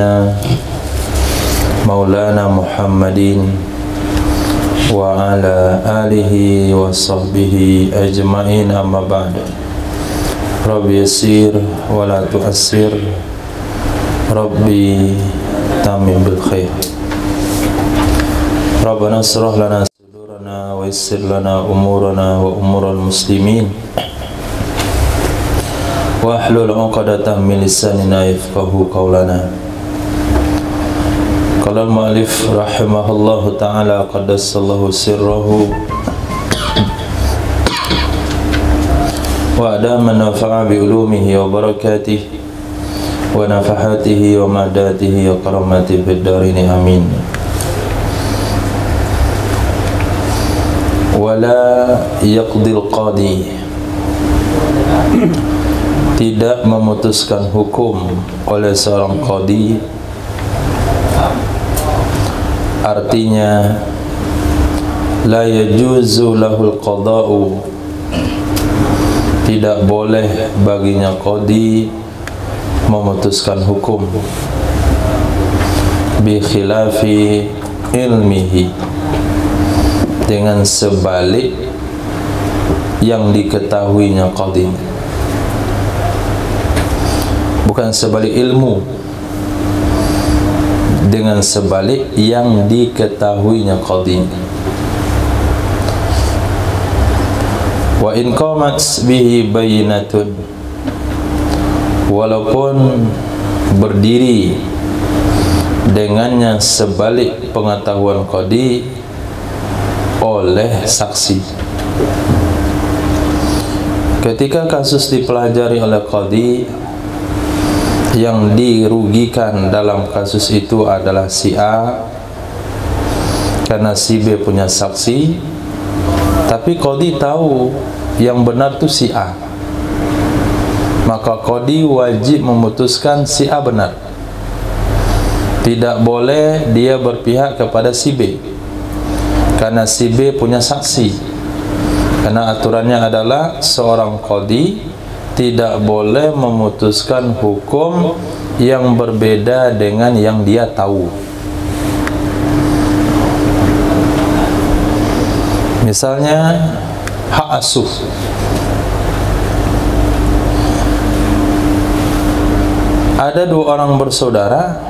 Nabiyyina Maulana Muhammadin wa ala alihi wa sahbihi ajma'in, amma ba'd. Rabbi yassir wa la tu'assir, Rabbi tamim bil khair. Rabbana israh lana sudurana wa yassir lana umurana wa umural muslimin wa ahlul 'uqdatam min lisanina yafqahu qawlana. Qala al-mu'allif rahimahullahu ta'ala qaddasallahu sirrahu wa adama nafa'a bi ulumihi wa barakatihi wa nafahatihi wa madatihi wa karamatihi fid darini amin. Wala yaqdil qadi, tidak memutuskan hukum oleh seorang qadi, artinya la yajuzu lahul qada'u, tidak boleh baginya qadi memutuskan hukum, bi khilafi ilmihi, dengan sebalik yang diketahuinya qadi, bukan sebalik ilmu, dengan sebalik yang diketahuinya qadi. Wa in qamat bihi bayyinatun, walaupun berdiri dengannya sebalik pengetahuan qadi oleh saksi. Ketika kasus dipelajari oleh qadi, yang dirugikan dalam kasus itu adalah si A karena si B punya saksi, tapi qadi tahu yang benar itu si A, maka qadi wajib memutuskan si A benar. Tidak boleh dia berpihak kepada si B karena si B punya saksi, karena aturannya adalah seorang qadi tidak boleh memutuskan hukum yang berbeda dengan yang dia tahu. Misalnya hak asuh, ada dua orang bersaudara,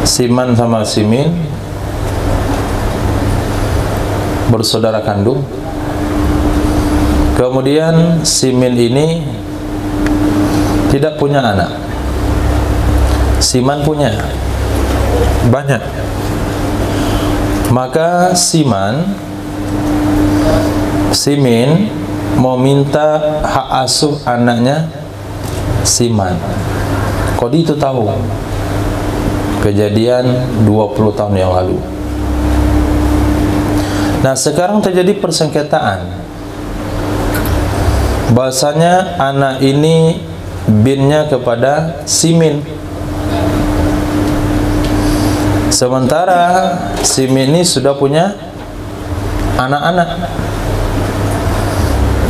Siman sama Simin, bersaudara kandung. Kemudian Simin ini tidak punya anak, Siman punya banyak. Maka Simin mau minta hak asuh anaknya Siman. Qadi itu tahu kejadian 20 tahun yang lalu. Nah, sekarang terjadi persengketaan, bahasanya anak ini binnya kepada Simin, sementara Simin ini sudah punya anak-anak.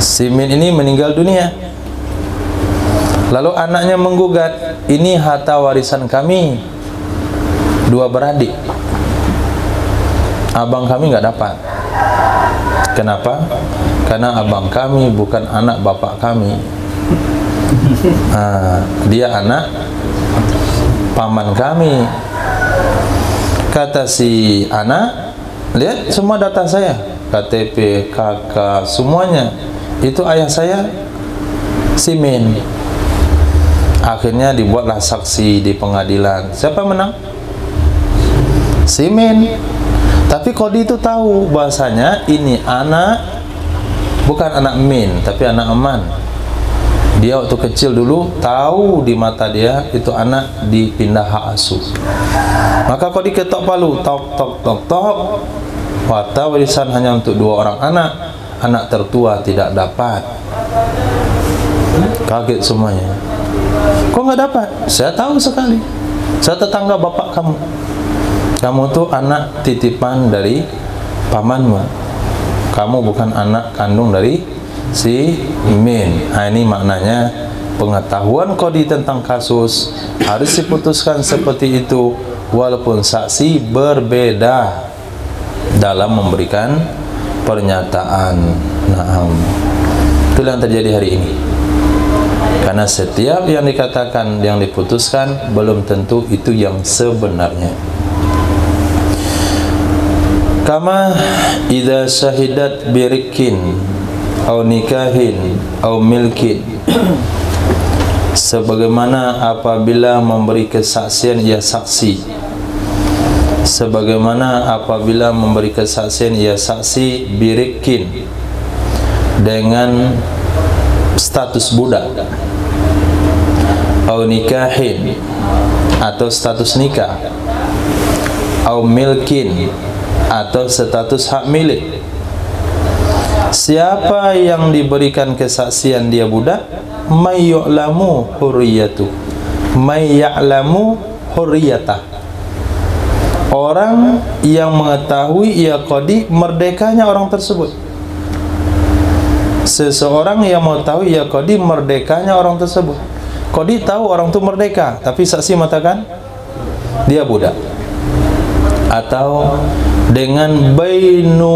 Simin ini meninggal dunia, lalu anaknya menggugat, ini harta warisan kami, dua beradik, abang kami nggak dapat. Kenapa? Karena abang kami bukan anak bapak kami, dia anak paman kami. Kata si anak, lihat semua data saya, KTP, KK, semuanya, itu ayah saya Simin. Akhirnya dibuatlah saksi di pengadilan. Siapa menang? Simin. Tapi qadi itu tahu bahasanya ini anak bukan anak Min, tapi anak Aman. Dia waktu kecil dulu tahu di mata dia itu anak dipindah hak asuh. Maka qadi ketok palu, tok tok tok tok. Harta warisan hanya untuk dua orang anak, anak tertua tidak dapat. Kaget semuanya. Kok nggak dapat? Saya tahu sekali. Saya tetangga bapak kamu. Kamu tuh anak titipan dari pamanmu. Kamu bukan anak kandung dari si Min. Nah, ini maknanya pengetahuan qadi tentang kasus harus diputuskan seperti itu, walaupun saksi berbeda dalam memberikan pernyataan. Nah, itulah yang terjadi hari ini. Karena setiap yang dikatakan, yang diputuskan belum tentu itu yang sebenarnya. Kama idza syahidat birikin au nikahin au milkin, sebagaimana apabila memberi kesaksian ia saksi, sebagaimana apabila memberi kesaksian ia saksi birikin, dengan status budak, au nikahin, atau status nikah, au milkin, atau status hak milik. Siapa yang diberikan kesaksian dia budak, may ya'lamu hurriyatu, may ya'lamu hurriyatah, orang yang mengetahui ia qadi merdekanya orang tersebut. Seseorang yang mengetahui ia qadi merdekanya orang tersebut. Qadi tahu orang itu merdeka, tapi saksi mengatakan dia budak. Atau dengan bainunatiha,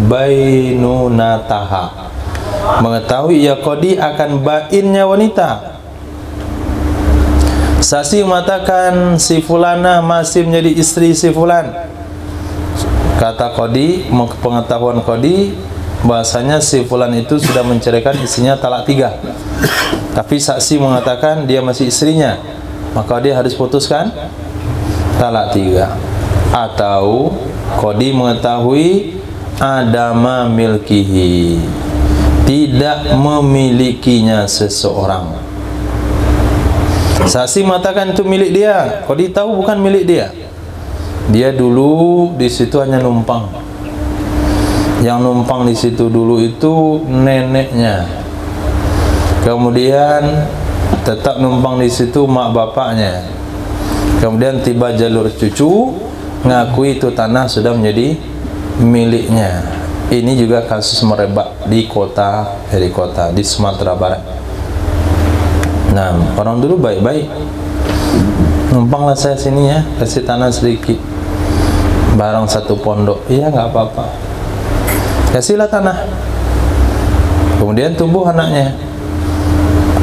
bainunataha, mengetahui ia qadi akan bainnya wanita. Saksi mengatakan si fulana masih menjadi istri si fulan. Kata qadi, pengetahuan qadi bahasanya si fulan itu sudah menceraikan istrinya talak 3. Tapi saksi mengatakan dia masih istrinya, maka dia harus putuskan talak 3. Atau qadi mengetahui adama milkihi, tidak memilikinya seseorang. Saksi mengatakan itu milik dia, qadi tahu bukan milik dia. Dia dulu di situ hanya numpang. Yang numpang di situ dulu itu neneknya. Kemudian tetap numpang di situ mak bapaknya. Kemudian tiba jalur cucu, ngakui itu tanah sudah menjadi miliknya. Ini juga kasus merebak di kota di Sumatera Barat. Nah, orang dulu baik-baik, numpanglah saya sini ya, kasih tanah sedikit, barang satu pondok, iya nggak apa-apa, kasihlah tanah. Kemudian tumbuh anaknya,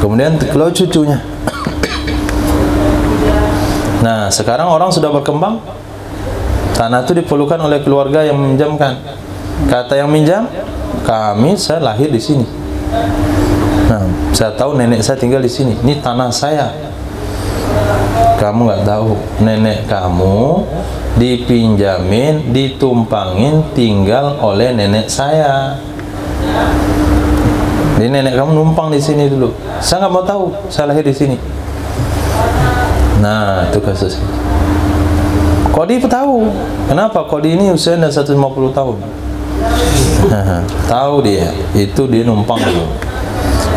kemudian keluar cucunya. Nah, sekarang orang sudah berkembang, tanah itu diperlukan oleh keluarga yang meminjamkan. Kata yang minjam, saya lahir di sini. Nah, saya tahu nenek saya tinggal di sini. Ini tanah saya. Kamu nggak tahu, nenek kamu dipinjamin, ditumpangin, tinggal oleh nenek saya. Jadi nenek kamu numpang di sini dulu. Saya nggak mau tahu, saya lahir di sini. Nah, itu kasus. Qadi tahu. Kenapa? Qadi ini usianya 150 tahun. Tahu dia, itu dia numpang dulu.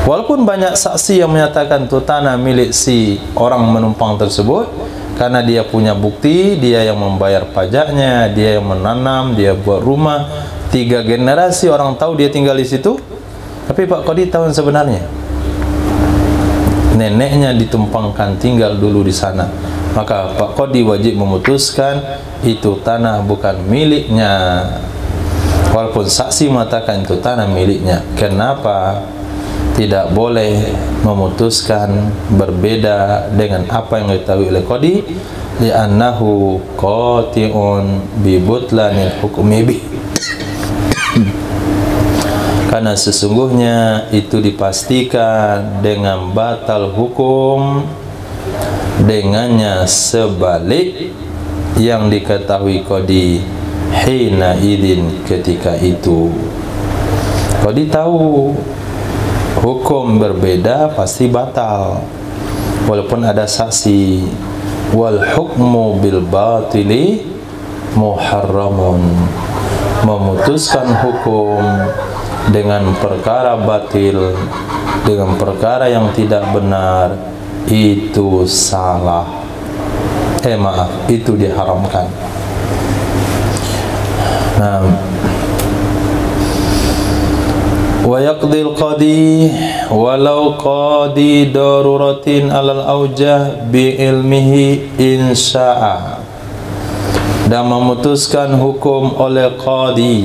Walaupun banyak saksi yang menyatakan itu tanah milik si orang menumpang tersebut, karena dia punya bukti, dia yang membayar pajaknya, dia yang menanam, dia buat rumah, 3 generasi orang tahu dia tinggal di situ. Tapi Pak Qadi tahu yang sebenarnya, neneknya ditumpangkan tinggal dulu di sana. Maka Pak Qadi wajib memutuskan itu tanah bukan miliknya, walaupun saksi mengatakan itu tanah miliknya. Kenapa tidak boleh memutuskan berbeda dengan apa yang diketahui oleh Qadi? Li'annahu qati'un bi butlanil hukmi bi. Karena sesungguhnya itu dipastikan dengan batal hukum dengannya sebalik yang diketahui Qadi hina idin, ketika itu. Qadi tahu hukum berbeda pasti batal walaupun ada saksi. Wal hukmu bil batili muharramun, memutuskan hukum dengan perkara batil, dengan perkara yang tidak benar, itu salah. Itu diharamkan. Nah, Wa yaqdil qadi walau qadi daruratin alal aujah bi ilmihi insya'a, dan memutuskan hukum oleh qadi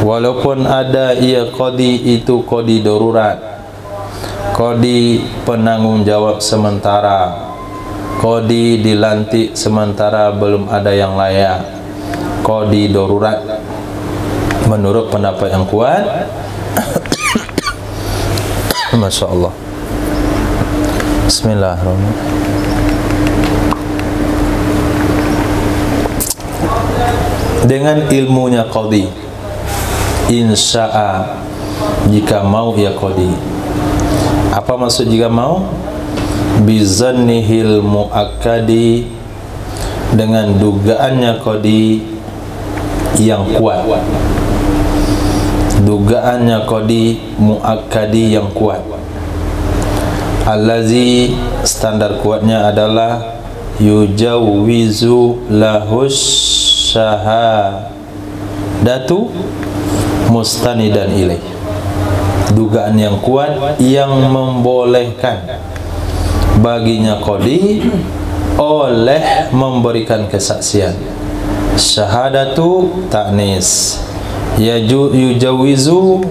walaupun ada ia qadi itu qadi darurat, qadi penanggung jawab sementara, qadi dilantik sementara belum ada yang layak, qadi darurat menurut pendapat yang kuat. Masya Allah. Bismillahirrahmanirrahim. Dengan ilmunya qadi, insya'a, jika mau ia qadi. Apa maksud jika mau? Bizannihil muakkadi, dengan dugaannya qadi yang kuat, dugaannya qadi muakkadi yang kuat. Allazi, standar kuatnya adalah yujawwizu lahus syahadatu mustanidan ilaih, dugaan yang kuat yang membolehkan baginya qadi oleh memberikan kesaksian. Syahadatu ta'nis, yujawizu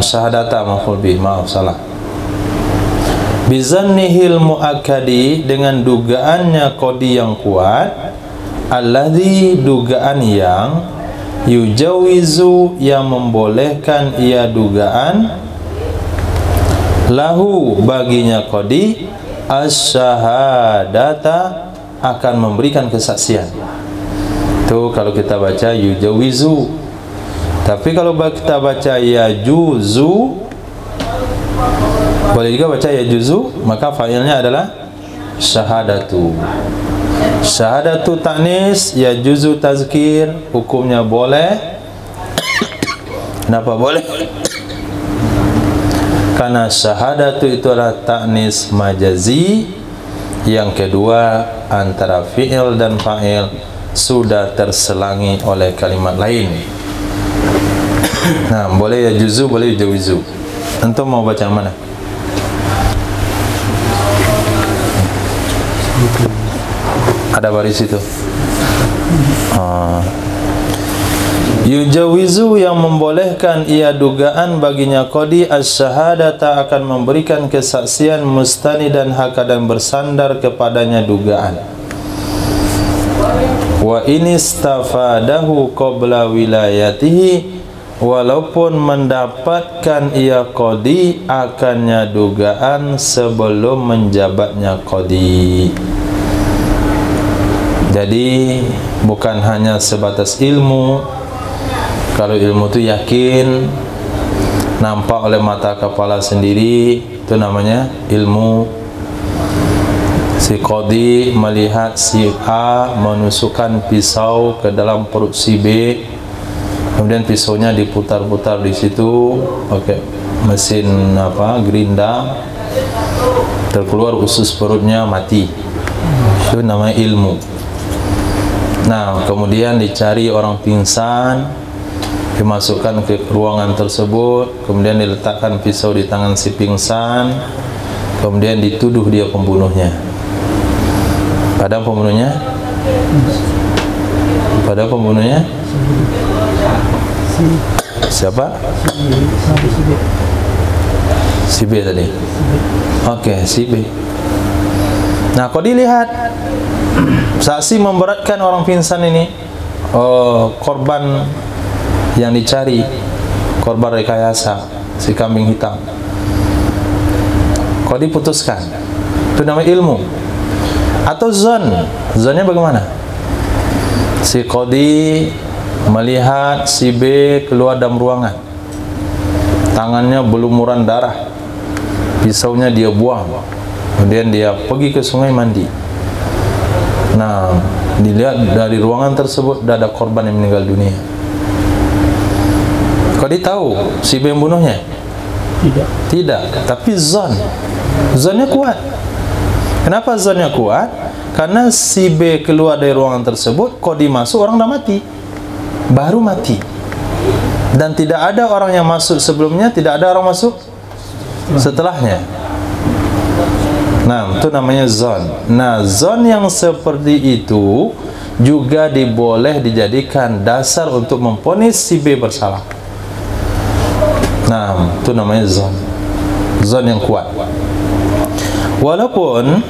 syahadata maf'ul bih, maaf salah. Bizannihil muakkadi, dengan dugaannya qadi yang kuat, alladzi, dugaan yang, yujawizu, yang membolehkan ia dugaan, lahu, baginya qadi, asyhadata, akan memberikan kesaksian. Itu kalau kita baca yujawizu. Tapi kalau kita baca yajuzu, boleh juga baca yajuzu, maka fa'ilnya adalah syahadatu. Syahadatu ta'nis, yajuzu tazkir, hukumnya boleh. Kenapa boleh? Karena syahadatu itu adalah ta'nis majazi. Yang kedua, antara fi'il dan fa'il sudah terselangi oleh kalimat lain. Nah, boleh yajuzu, boleh yujawizu. Antum mau baca mana? Ada baris itu. Yujawizu, yang membolehkan ia dugaan baginya qadi, asyhadata, akan memberikan kesaksian, mustanidan, hakadan, bersandar kepadanya dugaan. Wa inistafadahu qabla wilayatihi, walaupun mendapatkan ia qadi akannya dugaan sebelum menjabatnya qadi. Jadi bukan hanya sebatas ilmu. Kalau ilmu itu yakin, nampak oleh mata kepala sendiri, itu namanya ilmu. Si qadi melihat si A menusukkan pisau ke dalam perut si B, kemudian pisaunya diputar-putar di situ pakai mesin gerinda, terkeluar usus perutnya, mati. Itu namanya ilmu. Nah, kemudian dicari orang pingsan, dimasukkan ke ruangan tersebut, kemudian diletakkan pisau di tangan si pingsan, kemudian dituduh dia pembunuhnya. Padahal pembunuhnya? Padahal pembunuhnya? Siapa? Si B tadi. Oke, si B. Nah, kalau dilihat saksi memberatkan orang pingsan ini, korban yang dicari, korban rekayasa, si kambing hitam. Kalau diputuskan, itu namanya ilmu. Atau zon, zonnya bagaimana? Si qadi melihat si B keluar dalam ruangan, tangannya berlumuran darah, pisaunya dia buang, kemudian dia pergi ke sungai mandi. Nah, dilihat dari ruangan tersebut ada korban yang meninggal dunia. Qadi tahu si B membunuhnya? Tidak, tapi zonnya kuat. Kenapa zonnya kuat? Karena si B keluar dari ruangan tersebut, qadi masuk, orang dah mati, baru mati, dan tidak ada orang yang masuk sebelumnya, tidak ada orang masuk setelahnya. Nah, itu namanya zon. Nah, zon yang seperti itu juga diboleh dijadikan dasar untuk memvonis si B bersalah. Nah, itu namanya zon. Zon yang kuat. Walaupun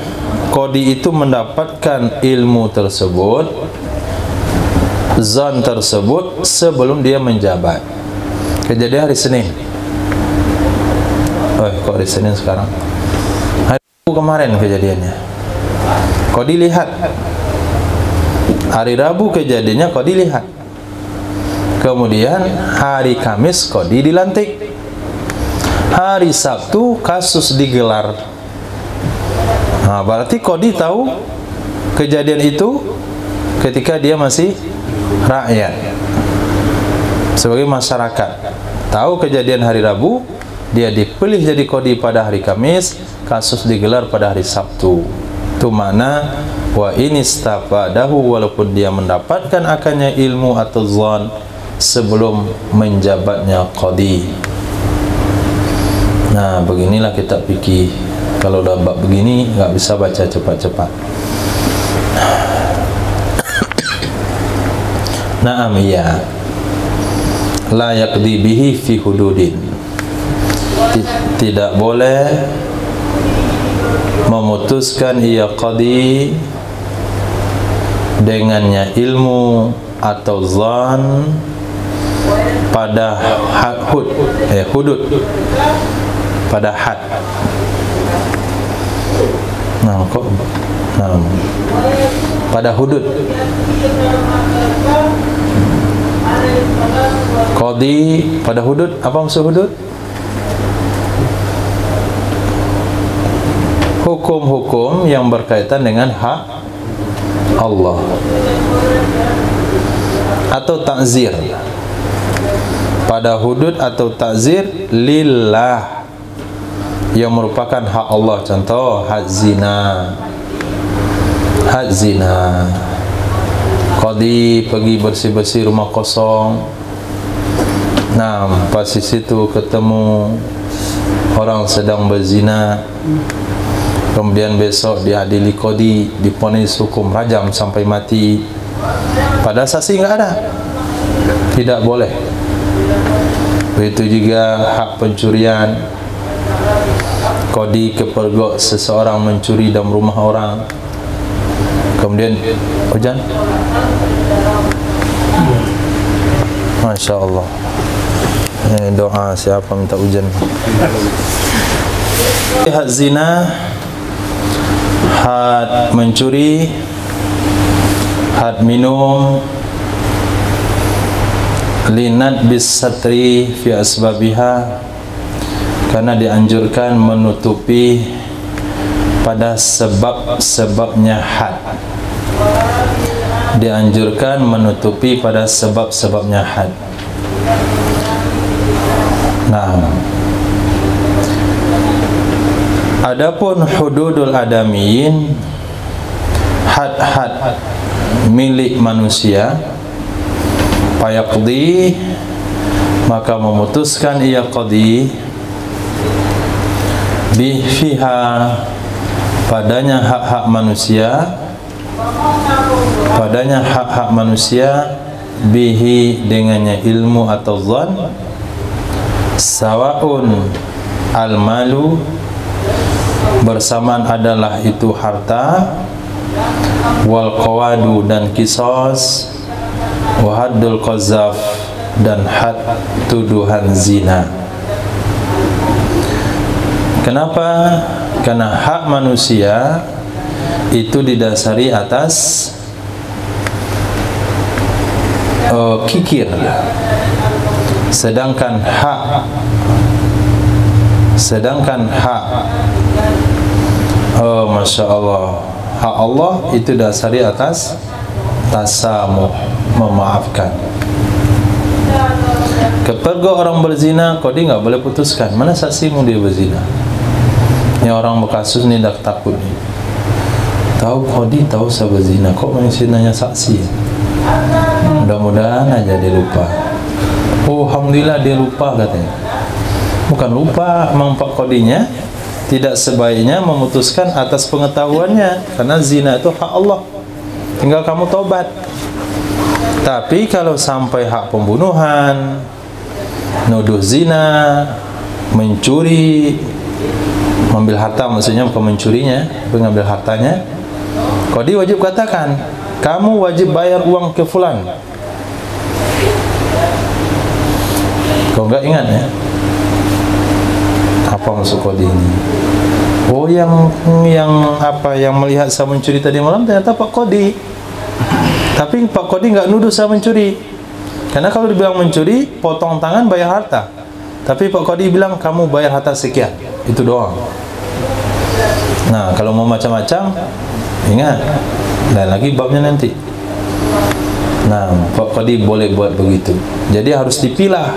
qadi itu mendapatkan ilmu tersebut, zon tersebut, sebelum dia menjabat. Kejadian hari Senin. Oh, kok hari Senin sekarang? Hari Rabu kemarin kejadiannya. Qadi lihat. Hari Rabu kejadiannya qadi lihat. Kemudian hari Kamis qadi dilantik. Hari Sabtu kasus digelar. Nah, berarti qadi tahu kejadian itu ketika dia masih rakyat, sebagai masyarakat. Tahu kejadian hari Rabu, dia dipilih jadi qadi pada hari Kamis, kasus digelar pada hari Sabtu. Itu makna wa inistafadahu, walaupun dia mendapatkan akannya ilmu atau zon sebelum menjabatnya qadi. Nah, beginilah kitab fikih. Kalau dah bab begini, nggak bisa baca cepat-cepat. Naam, iya. La yaqdi bihi fi hududin. Tidak boleh memutuskan ia qadi dengannya ilmu atau zan pada hudud, pada had. Nah, kok pada hudud. Qadi pada hudud. Apa maksud hudud? Hukum-hukum yang berkaitan dengan hak Allah, atau takzir. Pada hudud atau takzir lillah, yang merupakan hak Allah. Contoh, had zina. Had zina. Qadi pergi bersih-bersih rumah kosong. Nah, pas di situ ketemu orang sedang berzina. Kemudian besok diadili qadi, diponis hukum rajam sampai mati. Padahal saksi enggak ada. Tidak boleh. Begitu juga hak pencurian. Qadi kepergok seseorang mencuri dalam rumah orang. Kemudian hujan. Masya Allah. Doa siapa minta hujan. Had zina, had mencuri, had minum, linat bis satri fi asbabiha, karena dianjurkan menutupi pada sebab-sebabnya had. Dianjurkan menutupi pada sebab-sebabnya had. Nah, adapun hududul adamiyin, had-had milik manusia, fayaqdi, maka memutuskan ia qadi bifiha, padanya hak-hak manusia, padanya hak-hak manusia, bihi dengannya ilmu atau zan, sawaun al-malu, bersamaan adalah itu harta, wal qawadu dan kisos, wa haddul qazaf dan had tuduhan zina. Kenapa? Karena hak manusia itu didasari atas kikir, sedangkan hak Masya Allah, hak Allah itu dasari atas tasamuh, memaafkan. Kepergok orang berzina, qadi nggak boleh putuskan. Mana saksimu dia berzina? Ini orang berkasus ni dah takut ni. tahu kodi, tahu sahabat zina, kok masih nanya saksi? Mudah-mudahan aja dia lupa. Oh, alhamdulillah dia lupa katanya. Bukan lupa, memang Pak Kodinya tidak sebaiknya memutuskan atas pengetahuannya, karena zina itu hak Allah, tinggal kamu tobat. Tapi kalau sampai hak pembunuhan, nuduh zina, mencuri, mengambil harta, maksudnya bukan mencurinya, mengambil hartanya, Kodi wajib katakan, kamu wajib bayar uang ke fulan. Kau enggak ingat ya? Apa maksud Kodi ini? Oh, yang melihat saya mencuri tadi malam ternyata Pak Kodi. Tapi Pak Kodi enggak nuduh saya mencuri. Karena kalau dibilang mencuri, potong tangan bayar harta. Tapi Pak Kodi bilang kamu bayar harta sekian. Itu doang. Nah, kalau mau macam-macam, ingat, dan lagi babnya nanti. Nah, Pak Kodi boleh buat begitu. Jadi harus dipilah.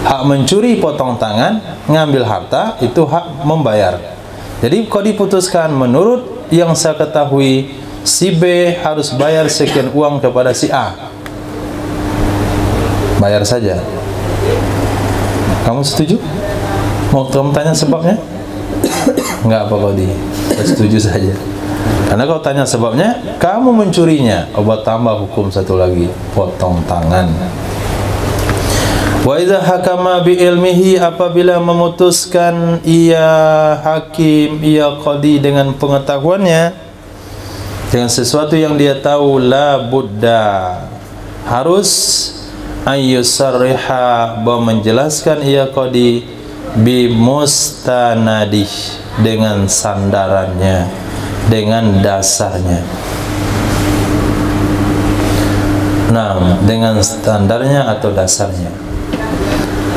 Hak mencuri potong tangan, ngambil harta, itu hak membayar. Jadi Kodi putuskan, menurut yang saya ketahui, si B harus bayar sekian uang kepada si A. Bayar saja. Kamu setuju? Mau kamu tanya sebabnya? Enggak, Pak Kodi, setuju saja. Karena kalau tanya sebabnya, kamu mencurinya, obat tambah hukum satu lagi, potong tangan. Wa idza hakama bi ilmihi, apabila memutuskan ia hakim, ia qadi dengan pengetahuannya, dengan sesuatu yang dia tahu, la budda, harus ayyusarriha, bahwa menjelaskan ia qadi bi mustanadih, dengan sandarannya, dengan dasarnya. Nah, dengan standarnya atau dasarnya.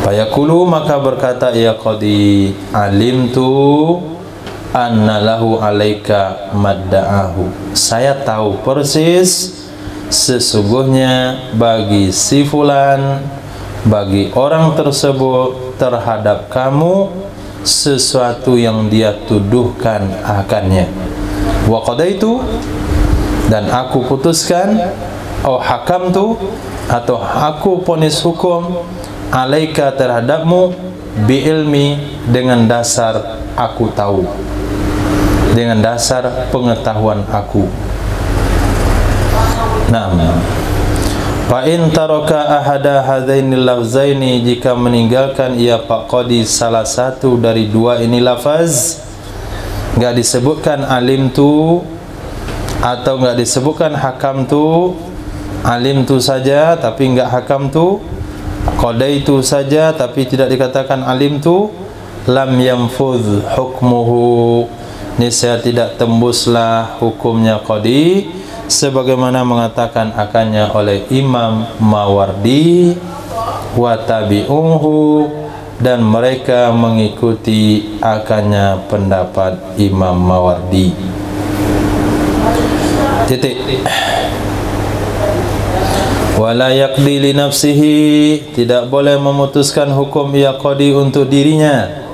Fayaqulu, maka berkata ia qadi, alimtu anna lahu alaika madda'ahu, saya tahu persis sesungguhnya bagi si fulan, bagi orang tersebut terhadap kamu sesuatu yang dia tuduhkan akannya. Wa qadaitu, dan aku putuskan, au hakamtu, atau aku ponis hukum, alaika, terhadapmu, bi ilmi, dengan dasar aku tahu, dengan dasar pengetahuan aku. Naam. Fa in taraka ahada hadainil lafzaini, jika meninggalkan ia Pak Qadi salah satu dari dua ini lafaz, enggak disebutkan alim tu atau enggak disebutkan hakam tu, alim tu saja tapi enggak hakam tu, qadaitu saja tapi tidak dikatakan alim tu, lam yanfudh hukmuhu, niscaya tidak tembuslah hukumnya qadi, sebagaimana mengatakan akannya oleh Imam Mawardi, wa tabi'uhu, dan mereka mengikuti akannya pendapat Imam Mawardi. Titik. Wala yaqdi li nafsihi, tidak boleh memutuskan hukum ia qadi untuk dirinya.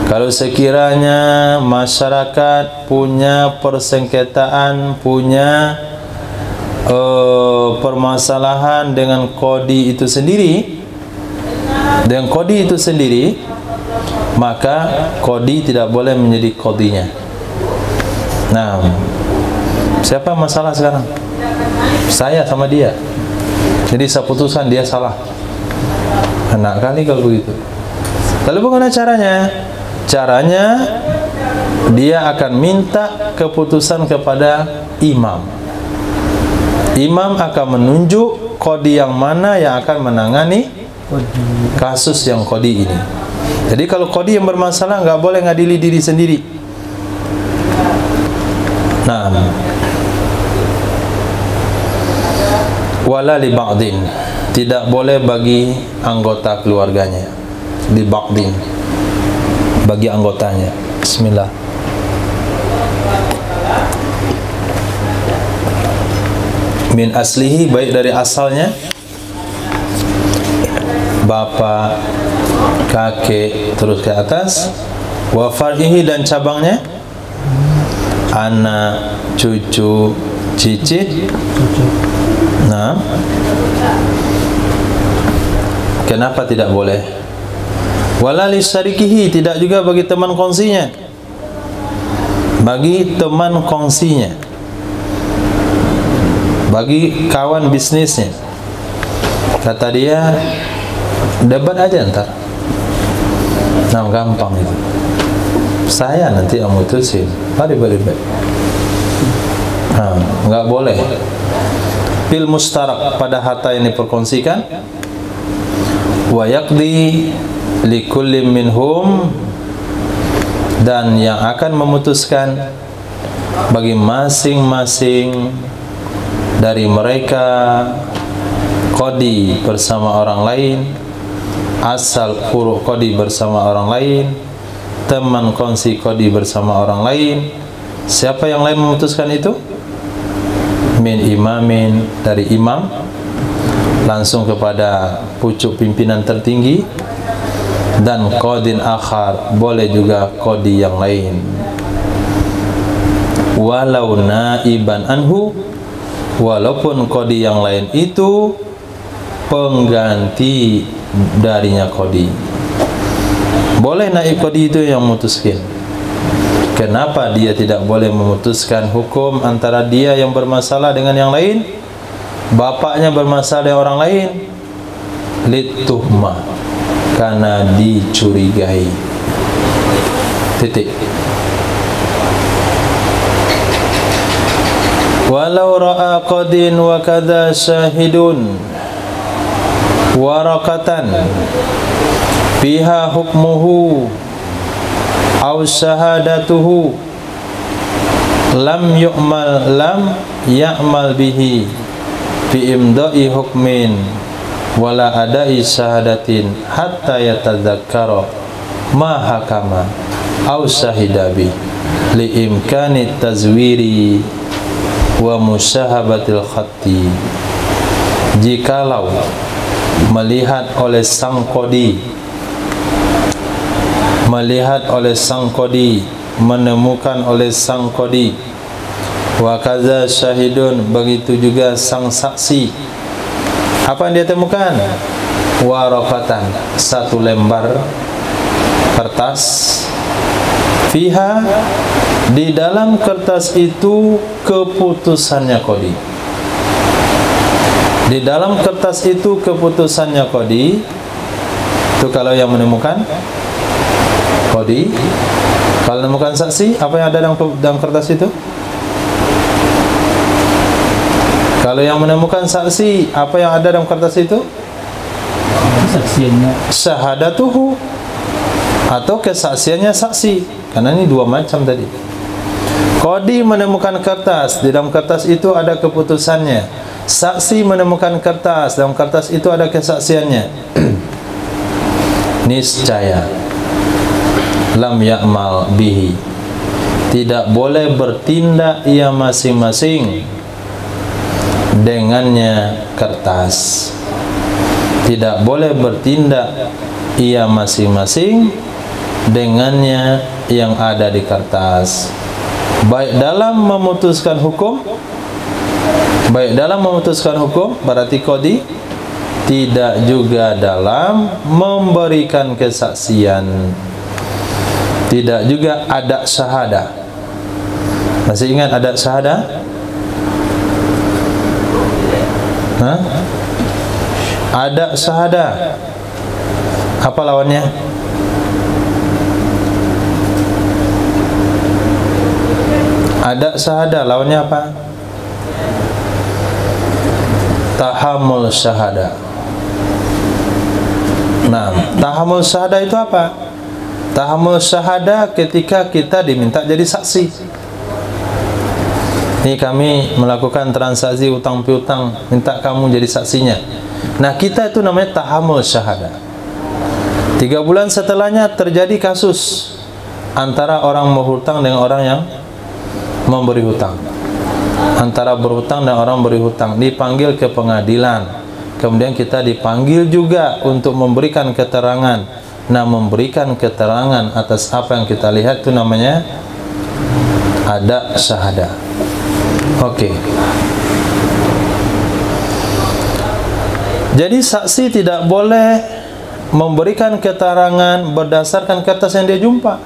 Kalau sekiranya masyarakat punya persengketaan, punya permasalahan dengan qadi itu sendiri, maka qadi tidak boleh menjadi qadinya. Nah, siapa masalah sekarang? Saya sama dia. Jadi saya putuskan dia salah. Enak kali kalau begitu. Lalu bagaimana caranya? Caranya dia akan minta keputusan kepada imam. Imam akan menunjuk qadi yang mana yang akan menangani kasus yang qadi ini. Jadi kalau qadi yang bermasalah nggak boleh ngadili diri sendiri. Nah, wala li ba'din, tidak boleh bagi anggota keluarganya, li ba'din, bagi anggotanya. Bismillah. Min aslihi, baik dari asalnya, bapak, kakek, terus ke atas, wa far'ihi, dan cabangnya, anak, cucu, cicit. Nah, kenapa tidak boleh? Wala lisyarikihi, tidak juga bagi teman kongsinya. Bagi teman kongsinya, bagi kawan bisnisnya. Kata dia, debat aja ntar. Nah, gampang itu. Saya nanti yang mutusin. Balik. Nah, nggak boleh. Fil mustarak, pada harta yang diperkongsikan. Wa yaqdi likulli minhum, dan yang akan memutuskan bagi masing-masing dari mereka qadi bersama orang lain, asal furu qadi bersama orang lain, teman kongsi qadi bersama orang lain. Siapa yang lain memutuskan itu? Min imamin, dari imam, langsung kepada pucuk pimpinan tertinggi, dan qadin akhar, boleh juga qadi yang lain. Walau naiban anhu, walaupun qadi yang lain itu pengganti darinya qadi. Boleh naib qadi itu yang memutuskan. Kenapa dia tidak boleh memutuskan hukum antara dia yang bermasalah dengan yang lain, bapaknya bermasalah dengan orang lain? Lituhmah, karena dicurigai. Titik. Walau ra'a qadin wa kadha syahidun warakatan fiha hukmuhu aw syahadatuhu lam ya'mal bihi fi imda'i hukmin wala adai syahadatin hatta yatadzakkara ma hakama aw syahidabi li imkani tazwiri wa musyahabatil khatti. Jikalau melihat oleh sang qadi, menemukan oleh sang qadi, wa kaza syahidun, begitu juga sang saksi. Apa yang dia temukan? Warakatan, satu lembar kertas, fiha, di dalam kertas itu keputusannya qadi. Di dalam kertas itu keputusannya qadi. Itu kalau yang menemukan qadi. Kalau menemukan saksi, apa yang ada dalam kertas itu? Kalau yang menemukan saksi, apa yang ada dalam kertas itu? Kesaksiannya. Syahadatuhu, atau kesaksiannya saksi. Karena ini dua macam tadi. Qadi menemukan kertas, di dalam kertas itu ada keputusannya. Saksi menemukan kertas, dalam kertas itu ada kesaksiannya. Niscaya lam ya'mal bihi, tidak boleh bertindak ia masing-masing dengannya kertas. Tidak boleh bertindak ia masing-masing dengannya yang ada di kertas, baik dalam memutuskan hukum, berarti qadi, tidak juga dalam memberikan kesaksian, tidak juga ada syahadah. Masih ingat ada syahadah? Hah? Ada syahadah. Apa lawannya? Ada syahadah, lawannya apa? Tahammul syahadah. Nah, tahammul syahadah itu apa? Tahammul syahadah ketika kita diminta jadi saksi. Ini kami melakukan transaksi utang piutang, minta kamu jadi saksinya. Nah, kita itu namanya tahammul syahadah. 3 bulan setelahnya terjadi kasus antara orang berhutang dengan orang yang memberi hutang, antara berhutang dan orang beri hutang, dipanggil ke pengadilan. Kemudian kita dipanggil juga untuk memberikan keterangan. Nah, memberikan keterangan atas apa yang kita lihat itu namanya ada syahadah. Oke. Jadi saksi tidak boleh memberikan keterangan berdasarkan kertas yang dia jumpa.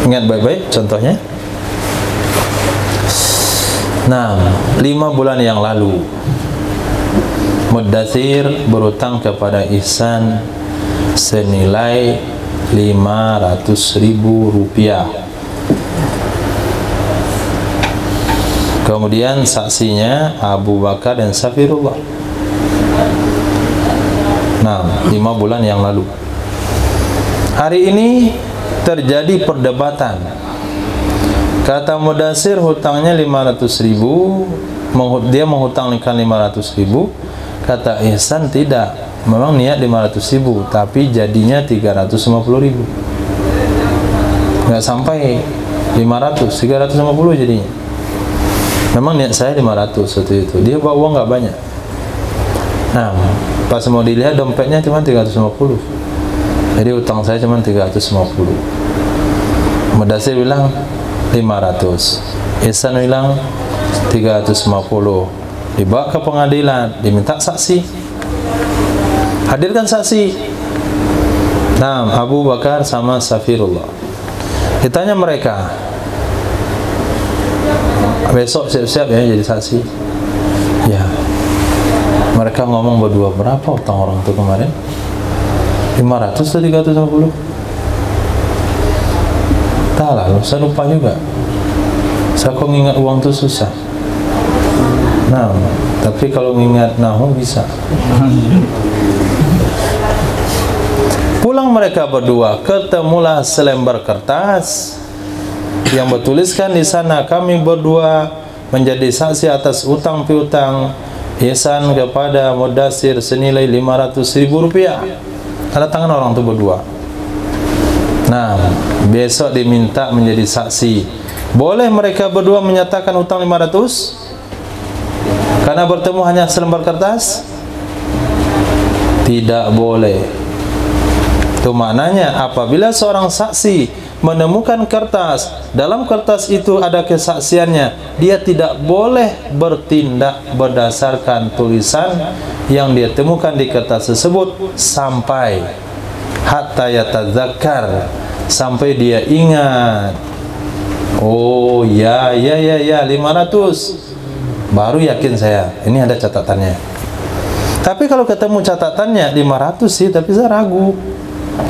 Ingat baik-baik contohnya. Nah, 5 bulan yang lalu Mudathir berutang kepada Ihsan senilai 500.000 rupiah. Kemudian saksinya Abu Bakar dan Safirullah. Nah, 5 bulan yang lalu. Hari ini terjadi perdebatan. Kata Mudathir hutangnya 500.000, dia menghutangkan 500.000. Kata Ihsan tidak, memang niat 500.000, tapi jadinya 350.000. Nggak sampai 500, 350 jadinya. Memang niat saya 500 waktu itu. Dia bawa uang nggak banyak. Nah, pas mau dilihat dompetnya cuma 350. Jadi utang saya cuma 350. Mudathir bilang 500. Ihsan bilang 350. Dibawa ke pengadilan, diminta saksi. Hadirkan saksi. Nah, Abu Bakar sama Safirullah. Ditanya mereka, besok siap-siap ya jadi saksi. Ya. Mereka ngomong berdua, berapa utang orang itu kemarin? 500 atau 350? Tak lah, saya lupa juga. Saya kok ngingat uang itu susah. Nah, tapi kalau mengingat nahu bisa. Pulang mereka berdua, ketemulah selembar kertas yang bertuliskan di sana, kami berdua menjadi saksi atas utang piutang Ihsan kepada Mudathir senilai 500.000 rupiah. Ada tangan orang itu berdua. Nah, besok diminta menjadi saksi. Boleh mereka berdua menyatakan utang 500? Karena bertemu hanya selembar kertas? Tidak boleh. Itu maknanya apabila seorang saksi menemukan kertas, dalam kertas itu ada kesaksiannya, dia tidak boleh bertindak berdasarkan tulisan yang dia temukan di kertas tersebut sampai hatta yatadzakkar, sampai dia ingat. Oh ya 500. Baru yakin saya, ini ada catatannya. Tapi kalau ketemu catatannya 500 sih, tapi saya ragu.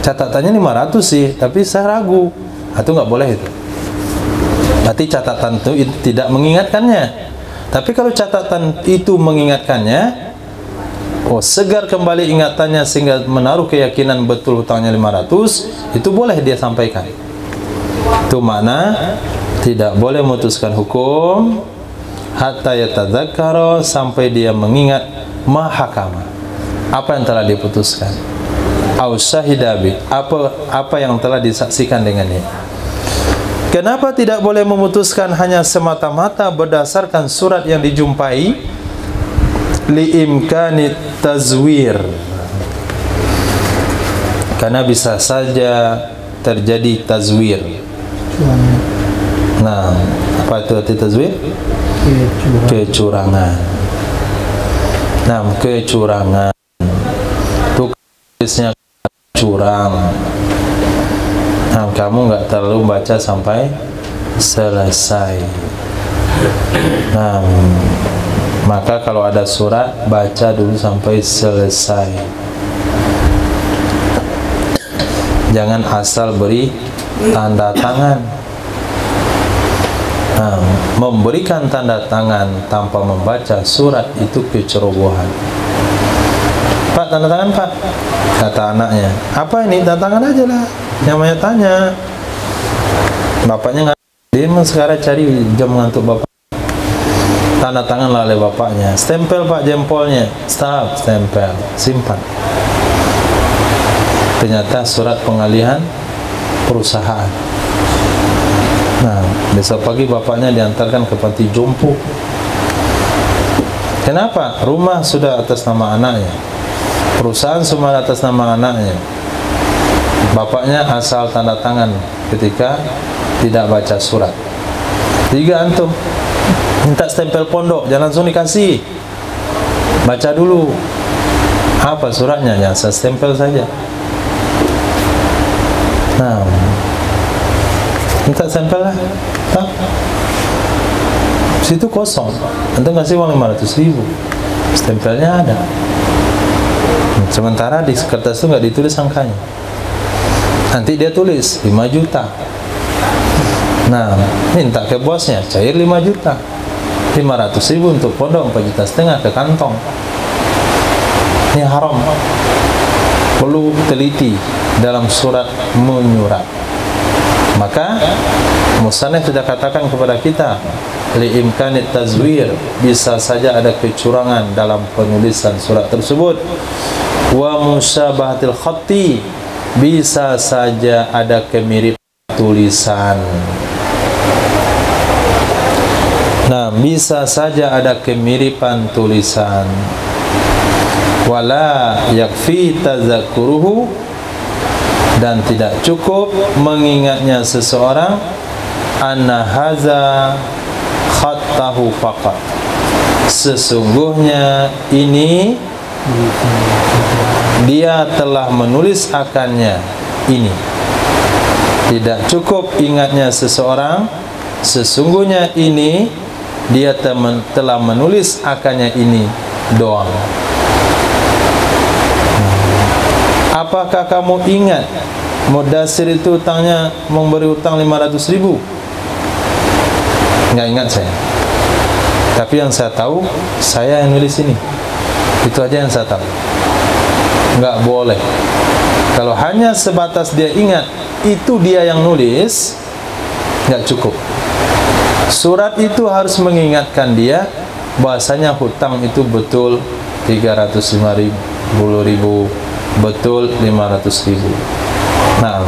Catatannya 500 sih, tapi saya ragu. Itu nggak boleh itu. Berarti catatan itu tidak mengingatkannya. Tapi kalau catatan itu mengingatkannya, oh segar kembali ingatannya sehingga menaruh keyakinan betul hutangnya 500, itu boleh dia sampaikan. Itu makna tidak boleh memutuskan hukum hatta yatadzakkara, sampai dia mengingat mahakama, apa yang telah diputuskan, au syahidabi, apa yang telah disaksikan dengannya. Kenapa tidak boleh memutuskan hanya semata-mata berdasarkan surat yang dijumpai? Liimkani tazwir, karena bisa saja terjadi tazwir. Nah, apa itu arti tazwir? Kecurangan. Nah, kecurangan tulisnya curang. Nah, kamu nggak terlalu baca sampai selesai. Nah, maka kalau ada surat, baca dulu sampai selesai. Jangan asal beri tanda tangan. Nah, memberikan tanda tangan tanpa membaca surat itu kecerobohan. Pak, tanda tangan Pak, kata anaknya. Apa ini? Tanda tangan aja lah. Namanya tanya. Bapaknya nggak. Dia sekarang cari jam ngantuk bapak. Tanda tangan lah oleh bapaknya. Stempel Pak jempolnya. Stop, stempel, simpan. Ternyata surat pengalihan perusahaan. Nah, besok pagi bapaknya diantarkan ke panti jompo. Kenapa? Rumah sudah atas nama anaknya, perusahaan semua atas nama anaknya. Bapaknya asal tanda tangan ketika tidak baca surat. Tiga, antum minta stempel pondok, jangan langsung dikasih, baca dulu apa suratnya, jangan saya stempel saja. Nah, minta stempel lah, situ kosong, antum kasih uang 500.000, stempelnya ada. Sementara di kertas itu nggak ditulis angkanya, nanti dia tulis 5 juta. Nah, minta ke bosnya, cair 5 juta, 500.000 untuk pondok, 4,5 juta ke kantong. Ini haram, perlu teliti dalam surat menyurat. Maka musannif sudah katakan kepada kita, liimkanit tazwir, bisa saja ada kecurangan dalam penulisan surat tersebut. Wa musyabahatil khatti, bisa saja ada kemiripan tulisan. Nah, bisa saja ada kemiripan tulisan. Wala yakfi tazakkuruhu, dan tidak cukup mengingatnya seseorang, anna haza khattahu faqat, sesungguhnya ini dia telah menulis akannya ini. Tidak cukup ingatnya seseorang, sesungguhnya ini dia telah menulis akannya ini doang. Apakah kamu ingat Mudassir itu utangnya memberi utang 500.000? Nggak ingat saya. Tapi yang saya tahu, saya yang nulis ini. Itu aja yang saya tahu. Nggak boleh. Kalau hanya sebatas dia ingat itu dia yang nulis, nggak cukup. Surat itu harus mengingatkan dia bahasanya hutang itu betul 350.000, betul 500.000. Nah,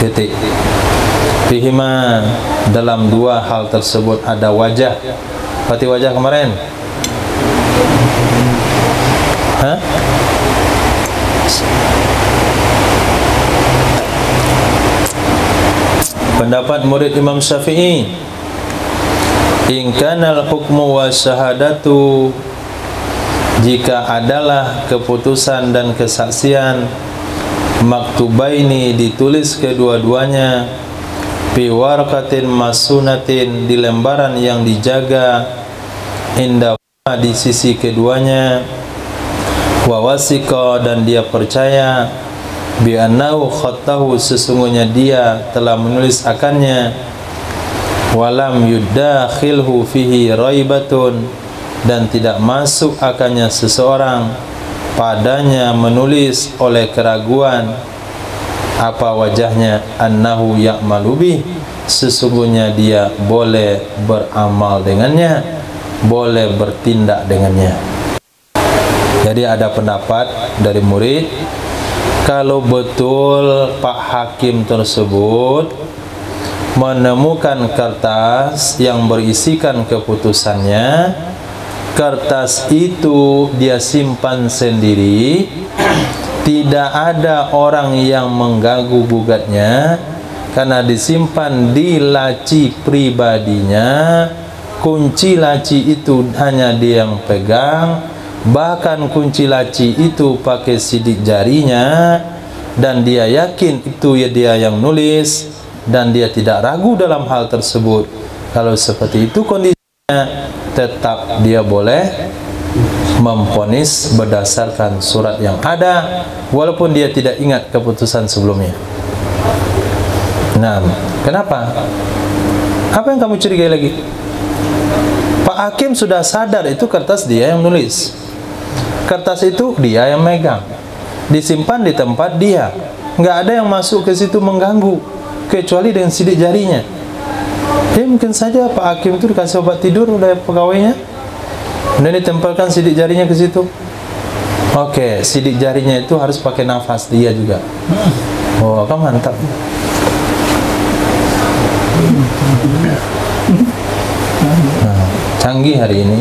titik. Fihima, dalam dua hal tersebut ada wajah. Berarti wajah kemarin? Hah? Pendapat murid Imam Syafi'i, in kanal hukmu wa syahadatu, jika adalah keputusan dan kesaksian, maktubaini ditulis kedua-duanya, fi warqatin masunatin di lembaran yang dijaga, indah di sisi keduanya, wa wasiqa dan dia percaya, bi annahu khattahu sesungguhnya dia telah menulis akannya, walam yudakhilhu fihi raibatun dan tidak masuk akannya seseorang padanya menulis oleh keraguan, apa wajahnya, annahu ya'malu bih sesungguhnya dia boleh beramal dengannya, boleh bertindak dengannya. Jadi ada pendapat dari murid, kalau betul Pak Hakim tersebut menemukan kertas yang berisikan keputusannya, kertas itu dia simpan sendiri, tidak ada orang yang mengganggu gugatnya karena disimpan di laci pribadinya, kunci laci itu hanya dia yang pegang, bahkan kunci laci itu pakai sidik jarinya, dan dia yakin itu ya dia yang nulis, dan dia tidak ragu dalam hal tersebut. Kalau seperti itu kondisinya, tetap dia boleh memvonis berdasarkan surat yang ada, walaupun dia tidak ingat keputusan sebelumnya. Nah, kenapa? Apa yang kamu curigai lagi? Pak Hakim sudah sadar itu kertas dia yang nulis, kertas itu dia yang megang, disimpan di tempat dia, nggak ada yang masuk ke situ mengganggu kecuali dengan sidik jarinya. Mungkin saja Pak Hakim itu dikasih obat tidur oleh pegawainya, kemudian ditempelkan sidik jarinya ke situ. Oke, sidik jarinya itu harus pakai nafas dia juga. Oh, kan mantap. Nah, canggih hari ini.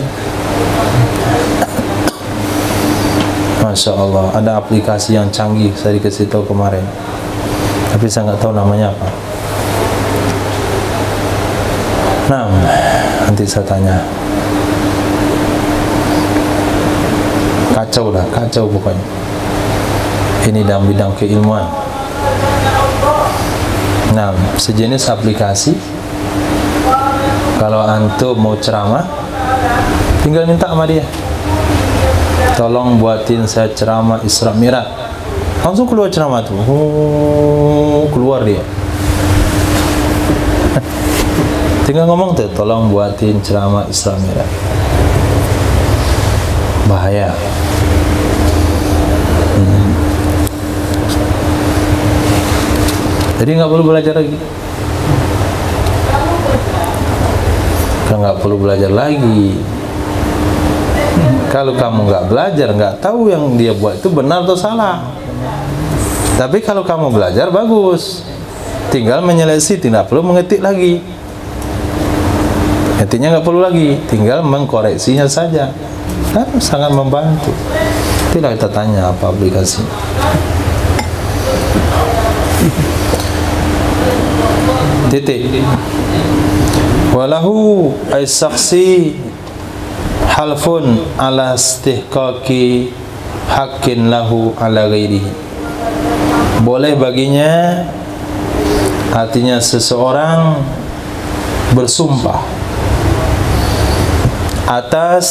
Masya Allah, ada aplikasi yang canggih saya dikasih tahu kemarin, tapi saya nggak tahu namanya apa. Nah, nanti saya tanya. Kacau dah, kacau pokoknya. Ini dalam bidang keilmuan. Nah, sejenis aplikasi. Kalau antum mau ceramah, tinggal minta sama dia, tolong buatin saya ceramah Isra Mi'raj. Langsung keluar ceramah tuh, keluar dia. Tinggal ngomong tuh, tolong buatin ceramah Isra Mi'raj. Bahaya. Jadi nggak perlu belajar lagi. Kan nggak perlu belajar lagi. Kalau kamu nggak belajar, nggak tahu yang dia buat itu benar atau salah. Tapi kalau kamu belajar, bagus. Tinggal menyeleksi, tidak perlu mengetik lagi. Ngetiknya nggak perlu lagi, tinggal mengkoreksinya saja. Kan sangat membantu. Itulah kita tanya apa aplikasi. Titik. Walahu ay saksi halfun ala istihqaqi haqqin lahu ala ghairihi. Boleh baginya, artinya seseorang bersumpah atas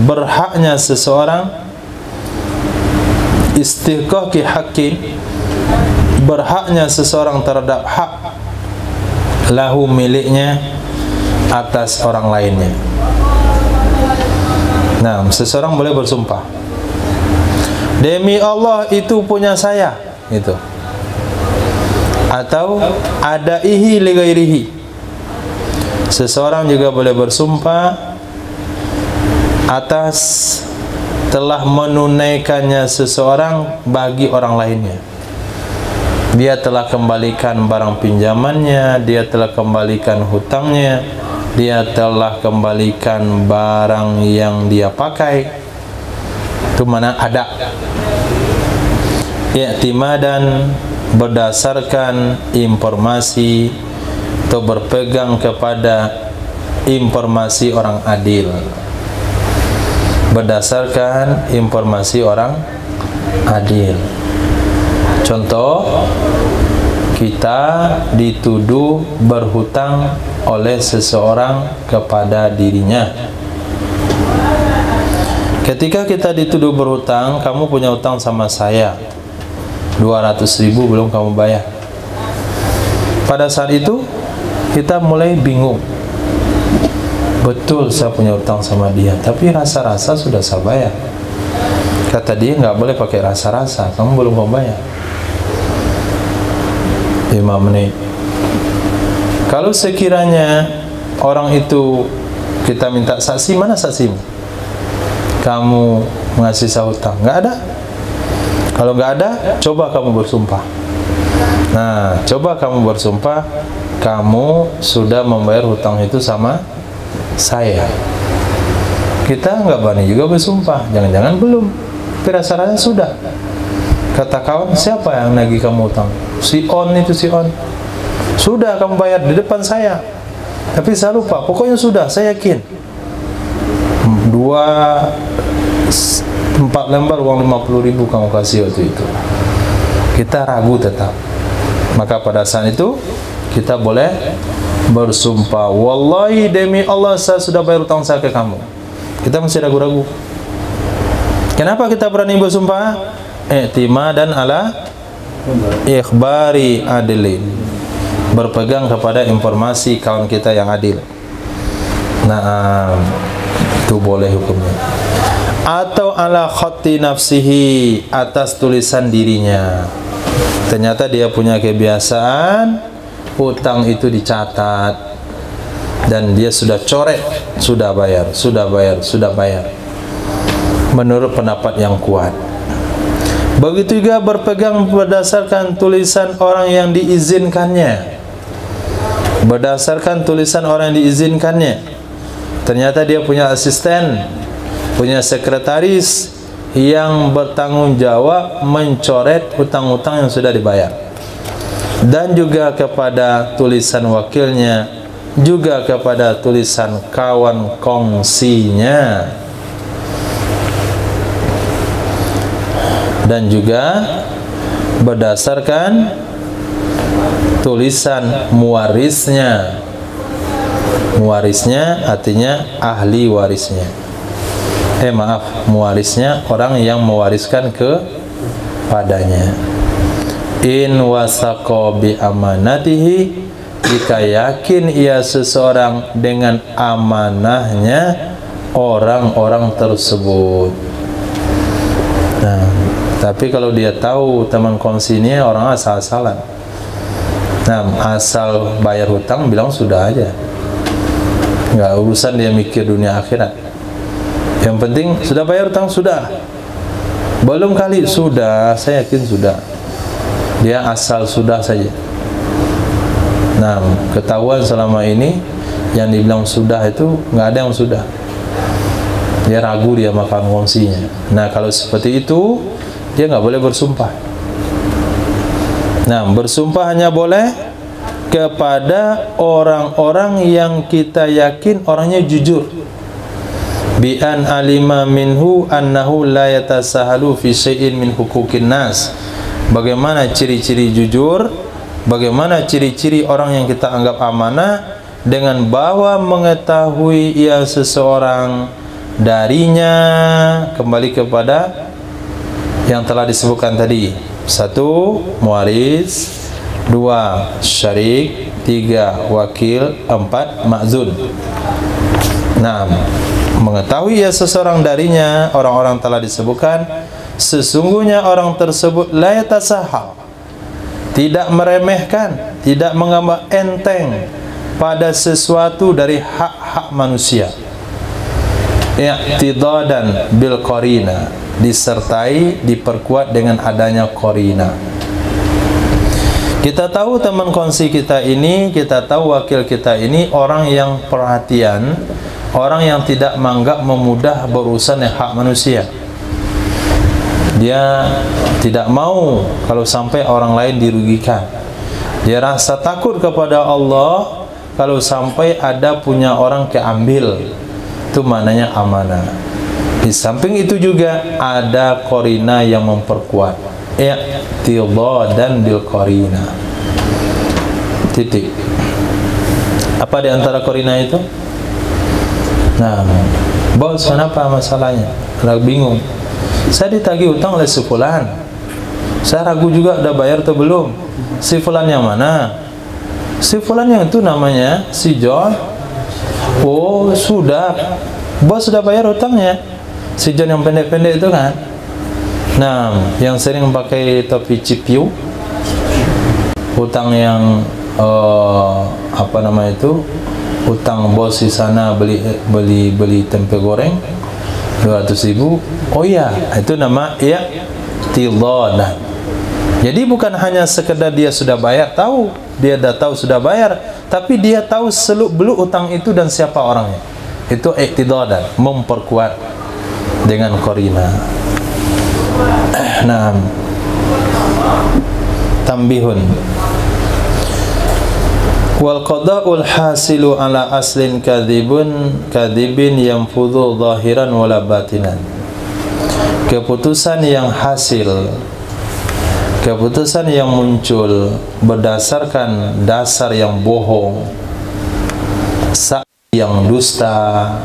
berhaknya seseorang, istihqaqi haqqin, berhaknya seseorang terhadap hak, lahu miliknya, atas orang lainnya. Nah, seseorang boleh bersumpah, demi Allah itu punya saya, itu. Atau adaihi li ghairihi. Seseorang juga boleh bersumpah atas telah menunaikannya seseorang bagi orang lainnya. Dia telah kembalikan barang pinjamannya, dia telah kembalikan hutangnya, dia telah kembalikan barang yang dia pakai. Itu mana ada. I'timadan, berdasarkan informasi atau berpegang kepada informasi orang adil. Berdasarkan informasi orang adil. Contoh, kita dituduh berhutang oleh seseorang kepada dirinya. Ketika kita dituduh berhutang, kamu punya hutang sama saya 200.000 belum kamu bayar. Pada saat itu kita mulai bingung. Betul saya punya hutang sama dia, tapi rasa-rasa sudah saya bayar. Kata dia nggak boleh pakai rasa-rasa, kamu belum mau bayar. 5 menit. Kalau sekiranya orang itu kita minta saksi, mana saksimu? Kamu mengasih saya hutang, nggak ada. Kalau nggak ada, coba kamu bersumpah. Nah, coba kamu bersumpah, kamu sudah membayar hutang itu sama saya. Kita nggak berani juga bersumpah, jangan-jangan belum, tapi rasa-rasanya sudah. Kata kawan, siapa yang nagih kamu hutang? Si On itu, si On. Sudah kamu bayar di depan saya, tapi saya lupa, pokoknya sudah, saya yakin. 4 lembar uang 50.000 kamu kasih waktu itu. Kita ragu tetap. Maka pada saat itu kita boleh bersumpah, wallahi demi Allah saya sudah bayar hutang saya ke kamu. Kita masih ragu-ragu. Kenapa kita berani bersumpah? I'timadan ala ikhbari adilin, berpegang kepada informasi kawan kita yang adil. Nah, itu boleh hukumnya. Atau ala khatti nafsihi, atas tulisan dirinya. Ternyata dia punya kebiasaan hutang itu dicatat dan dia sudah coret, sudah bayar, sudah bayar, sudah bayar, menurut pendapat yang kuat. Begitu juga berpegang berdasarkan tulisan orang yang diizinkannya. Berdasarkan tulisan orang yang diizinkannya. Ternyata dia punya asisten, punya sekretaris yang bertanggung jawab mencoret hutang-hutang yang sudah dibayar. Dan juga kepada tulisan wakilnya juga kepada tulisan kawan kongsinya, dan juga berdasarkan tulisan muwarisnya. Muwarisnya artinya ahli warisnya. Muwarisnya orang yang mewariskan kepadanya. In wasaqo bi amanatihi, jika yakin ia seseorang dengan amanahnya orang-orang tersebut. Nah, tapi kalau dia tahu teman kongsinya orang asal-asalan, nah, asal bayar hutang bilang sudah aja, nggak urusan dia mikir dunia akhirat. Yang penting sudah bayar hutang, sudah. Belum kali, sudah, saya yakin sudah. Dia asal sudah saja. Nah, ketahuan selama ini yang dibilang sudah itu nggak ada yang sudah. Dia ragu dia makan kongsinya. Nah, kalau seperti itu dia nggak boleh bersumpah. Nah, bersumpah hanya boleh kepada orang-orang yang kita yakin orangnya jujur. Bi an alima minhu annahu la yatasahalu fi syai'in min huquqin nas. Bagaimana ciri-ciri jujur? Bagaimana ciri-ciri orang yang kita anggap amanah? Dengan bahwa mengetahui ia seseorang darinya, kembali kepada yang telah disebutkan tadi. 1. Muwaris, 2. Syarik, 3. Wakil, 4. Ma'zun. Nah, mengetahui ya seseorang darinya, orang-orang telah disebutkan, sesungguhnya orang tersebut la yatasahal, tidak meremehkan, tidak menganggap enteng pada sesuatu dari hak-hak manusia. I'tidadan bil qarina, disertai, diperkuat dengan adanya qarina. Kita tahu teman kongsi kita ini, kita tahu wakil kita ini orang yang perhatian, orang yang tidak menganggap memudah berurusan dengan hak manusia. Dia tidak mau kalau sampai orang lain dirugikan. Dia rasa takut kepada Allah kalau sampai ada punya orang keambil. Itu maknanya amanah. Di samping itu juga ada qarina yang memperkuat. I'tidadan bil qarina. Titik. Apa di antara qarina itu? Nah, bos, kenapa masalahnya? Lagi bingung. Saya ditagih hutang oleh si fulan. Saya ragu juga udah bayar atau belum. Si fulan yang mana? Si fulan yang itu namanya si John. Oh, sudah. Bos sudah bayar hutangnya. Si John yang pendek-pendek itu kan. Nah, yang sering pakai topi cipiu. Hutang yang apa nama itu? Hutang bos di sana beli tempe goreng 200.000. Oh iya, itu nama i'tidadan. Jadi bukan hanya sekedar dia sudah bayar, tahu, dia dah tahu sudah bayar, tapi dia tahu seluk-beluk hutang itu dan siapa orangnya. Itu i'tidadan, memperkuat dengan qarina. Nah, tambihun. Wal qada'ul hasilu ala aslin kadhibin yanfudhu zahiran wala batinan. Keputusan yang hasil, keputusan yang muncul berdasarkan dasar yang bohong, yang dusta,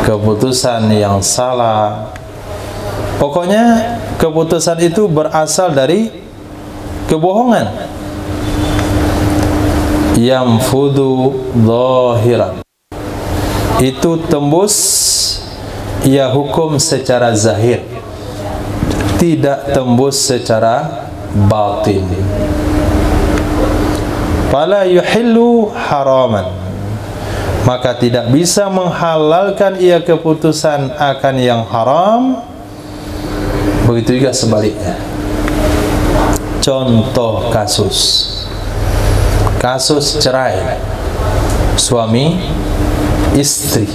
keputusan yang salah, pokoknya keputusan itu berasal dari kebohongan. Yanfudhu zahiran, itu tembus ia hukum secara zahir, tidak tembus secara batin. Fala yuhillu haraman, maka tidak bisa menghalalkan ia keputusan akan yang haram. Begitu juga sebaliknya. Contoh kasus cerai suami istri.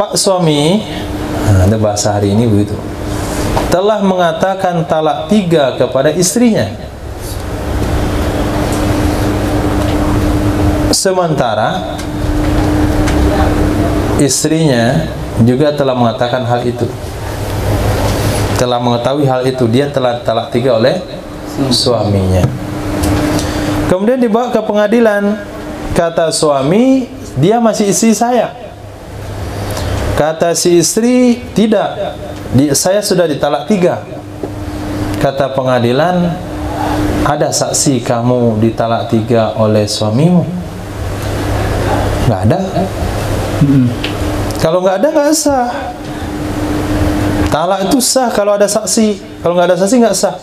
Pak suami, ada bahasa hari ini begitu, telah mengatakan talak 3 kepada istrinya. sementara istrinya juga telah mengatakan hal itu, telah mengetahui hal itu, dia telah talak 3 oleh suaminya. Kemudian dibawa ke pengadilan, kata suami, dia masih istri saya. Kata si istri, tidak, saya sudah ditalak 3. Kata pengadilan, ada saksi kamu ditalak 3 oleh suamimu? Nggak ada. Kalau nggak ada, nggak sah. Talak itu sah kalau ada saksi. Kalau nggak ada saksi, nggak sah.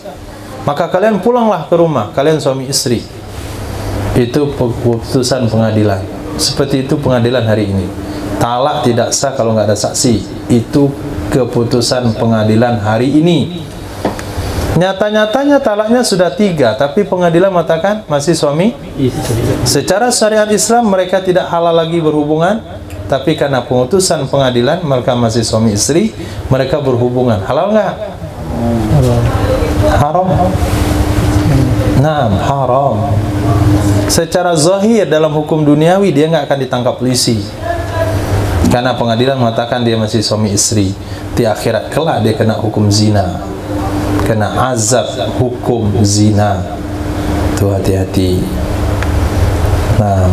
Maka kalian pulanglah ke rumah, kalian suami istri. Itu keputusan pengadilan. Seperti itu pengadilan hari ini. Talak tidak sah kalau nggak ada saksi. Itu keputusan pengadilan hari ini. Nyata-nyatanya talaknya sudah 3, tapi pengadilan mengatakan masih suami istri. Secara syariat Islam mereka tidak halal lagi berhubungan, tapi karena pengutusan pengadilan mereka masih suami istri, mereka berhubungan. Halal nggak? Haram. Nah, haram. Secara zahir dalam hukum duniawi dia nggak akan ditangkap polisi, karena pengadilan mengatakan dia masih suami istri. Di akhirat kelak dia kena hukum zina, kena azab hukum zina. Tuh, hati-hati. Nah,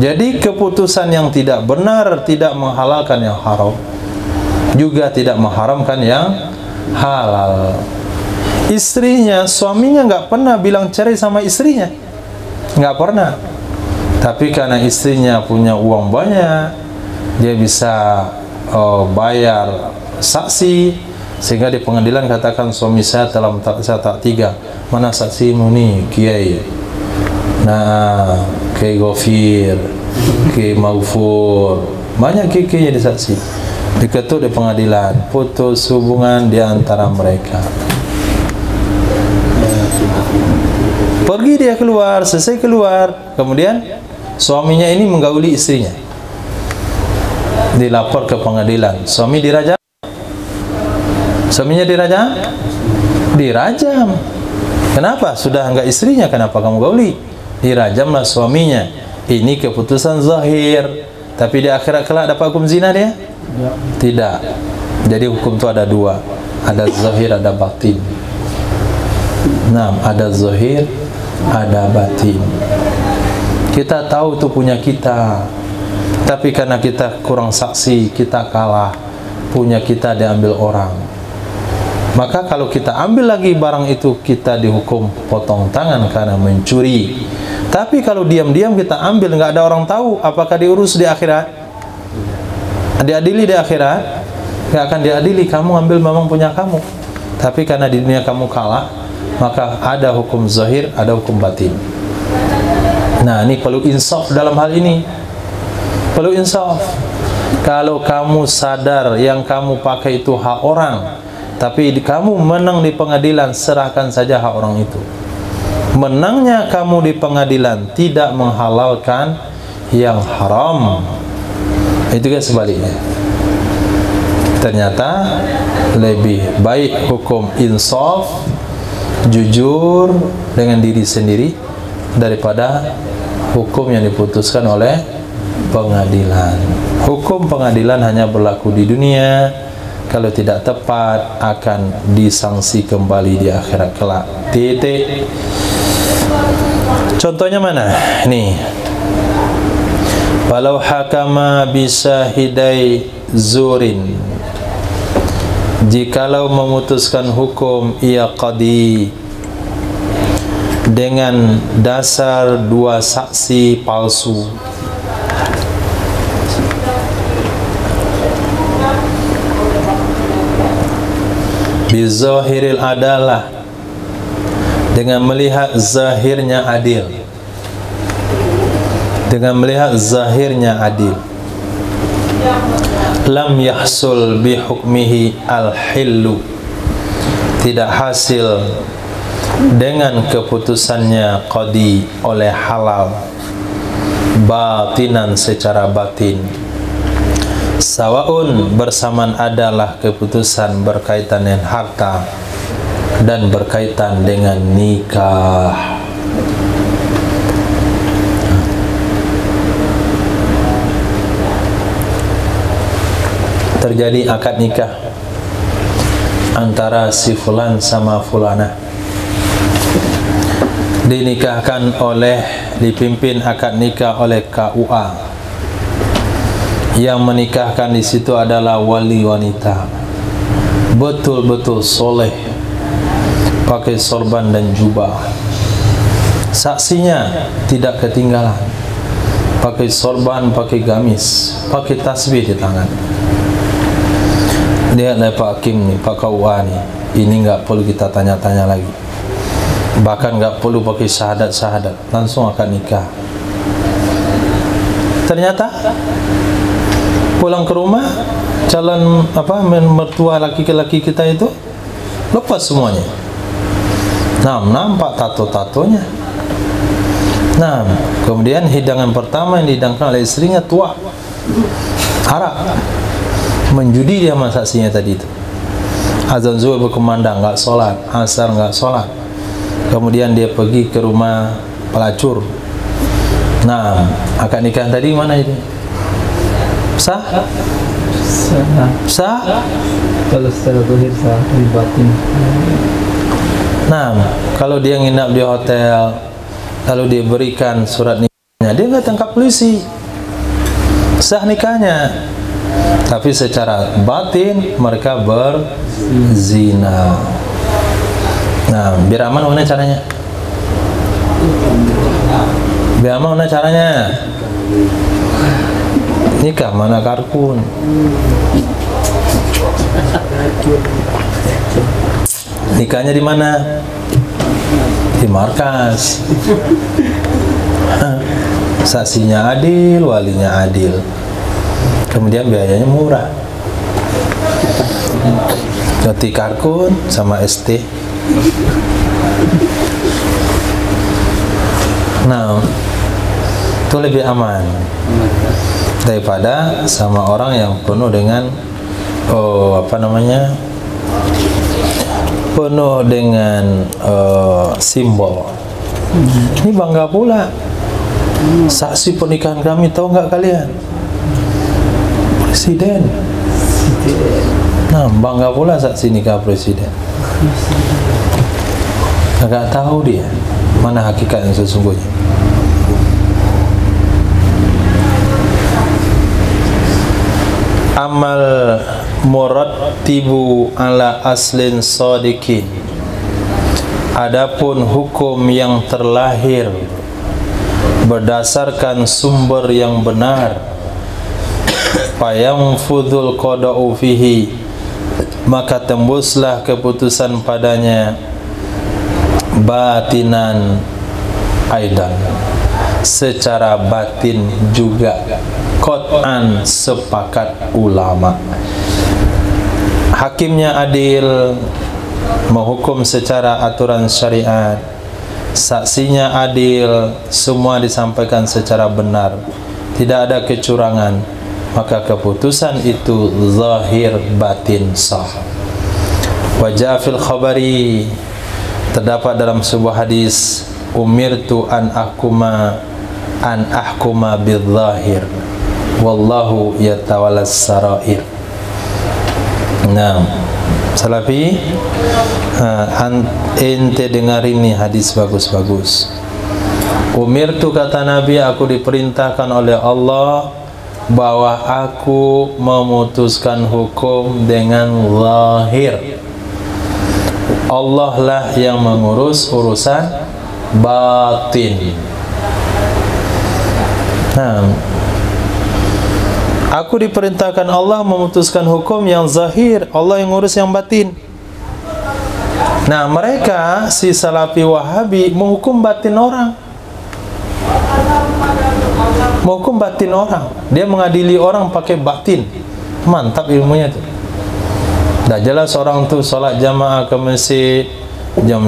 jadi keputusan yang tidak benar tidak menghalalkan yang haram, juga tidak mengharamkan yang halal. Istrinya, suaminya nggak pernah bilang cerai sama istrinya, nggak pernah. Tapi karena istrinya punya uang banyak, dia bisa bayar saksi, sehingga di pengadilan katakan suami saya telah mentalak 3. Mana saksimu nih, Kiai? Nah, Kiai Gofir, Kiai Maufur, banyak kiai disaksi. Diketuk di pengadilan, putus hubungan di antara mereka. Pergi dia keluar, selesai keluar, kemudian suaminya ini menggauli istrinya. Dilapor ke pengadilan, suami dirajam. Suaminya dirajam? Dirajam. Kenapa? Sudah enggak istrinya, kenapa kamu gauli? Dirajamlah suaminya. Ini keputusan zahir. Tapi di akhirat kelak dapat hukum zina dia? Tidak. Jadi hukum itu ada 2. Ada zahir, ada batin. Nah, ada zahir, ada batin. Kita tahu itu punya kita, tapi karena kita kurang saksi, kita kalah. Punya kita diambil orang. Maka kalau kita ambil lagi barang itu, kita dihukum potong tangan karena mencuri. Tapi kalau diam-diam kita ambil, nggak ada orang tahu, apakah diurus di akhirat? Diadili di akhirat? Nggak akan diadili. Kamu ambil memang punya kamu, tapi karena di dunia kamu kalah, maka ada hukum zahir, ada hukum batin. Nah, ini perlu insaf dalam hal ini. Perlu insaf. Kalau kamu sadar yang kamu pakai itu hak orang, tapi kamu menang di pengadilan, serahkan saja hak orang itu. Menangnya kamu di pengadilan tidak menghalalkan yang haram. Itu kan sebaliknya. Ternyata lebih baik hukum insaf, jujur dengan diri sendiri, daripada hukum yang diputuskan oleh pengadilan. Hukum pengadilan hanya berlaku di dunia, kalau tidak tepat akan disangsi kembali di akhirat kelak. Titik. Contohnya mana? Nih. Walau hakama bisyahidai zurin, jikalau memutuskan hukum ia qadi dengan dasar 2 saksi palsu, bizahiril adalah, dengan melihat zahirnya adil, dengan melihat zahirnya adil, lam yahsul bi hukmihi al-hillu, tidak hasil dengan keputusannya qadi oleh halal, batinan secara batin, sawaun bersamaan adalah keputusan berkaitan dengan harta dan berkaitan dengan nikah. terjadi akad nikah antara si fulan sama fulana, dinikahkan dipimpin akad nikah oleh KUA. Yang menikahkan di situ adalah wali wanita, betul-betul soleh, pakai sorban dan jubah. Saksinya tidak ketinggalan, pakai sorban, pakai gamis, pakai tasbih di tangan. Lihatlah Pak Hakim nih, Pak KUA nih, ini nggak perlu kita tanya-tanya lagi, bahkan nggak perlu pakai syahadat-syahadat, langsung akan nikah. Ternyata pulang ke rumah, calon mertua laki-laki kita itu lepas semuanya. Nah, nampak tato-tatonya. Nah, kemudian hidangan pertama yang dihidangkan oleh istrinya tua, arak, menjudi dia sama saksinya tadi itu. Azan zuhur berkumandang, nggak sholat, asar nggak sholat. Kemudian dia pergi ke rumah pelacur. Nah, akad nikah tadi mana itu? Sah? Sah? Kalau secara zahir sah, di batin. Nah, kalau dia nginap di hotel, lalu dia berikan surat nikahnya, dia nggak tangkap polisi, sah nikahnya. Tapi secara batin mereka berzina. Nah, biar aman mana caranya? Biar aman mana caranya? Nikah mana karkun? Nikahnya di mana? Di markas. Saksinya adil, walinya adil. Kemudian biayanya murah. Joti karkun sama ST. Nah, itu lebih aman daripada sama orang yang penuh dengan penuh dengan simbol. Ini bangga pula, saksi pernikahan kami, tahu nggak kalian? Presiden. Nah, bangga pula saksi nikah presiden. Agak tahu dia mana hakikat yang sesungguhnya. Amal murattibu ala aslin sadiqin. Adapun hukum yang terlahir berdasarkan sumber yang benar, fayamfudul qada'u fihi, maka tembuslah keputusan padanya, batinan aidan, secara batin juga, qat'an, sepakat ulama. Hakimnya adil, menghukum secara aturan syariat, saksinya adil, semua disampaikan secara benar, tidak ada kecurangan, maka keputusan itu zahir batin sah. Wajah fil khabari, terdapat dalam sebuah hadis, umirtu an ahkuma bil zahir wallahu yatawallas sarair. Nah, Salafi, ente dengar ini hadis bagus-bagus. Umirtu, kata Nabi, aku diperintahkan oleh Allah bahwa aku memutuskan hukum dengan zahir. Allah lah yang mengurus urusan batin. Nah, aku diperintahkan Allah memutuskan hukum yang zahir, Allah yang ngurus yang batin. Nah, mereka si Salafi Wahabi menghukum batin orang. Menghukum batin orang. Dia mengadili orang pakai batin. Mantap ilmunya tuh. Dah jelas orang tuh salat jamaah ke masjid,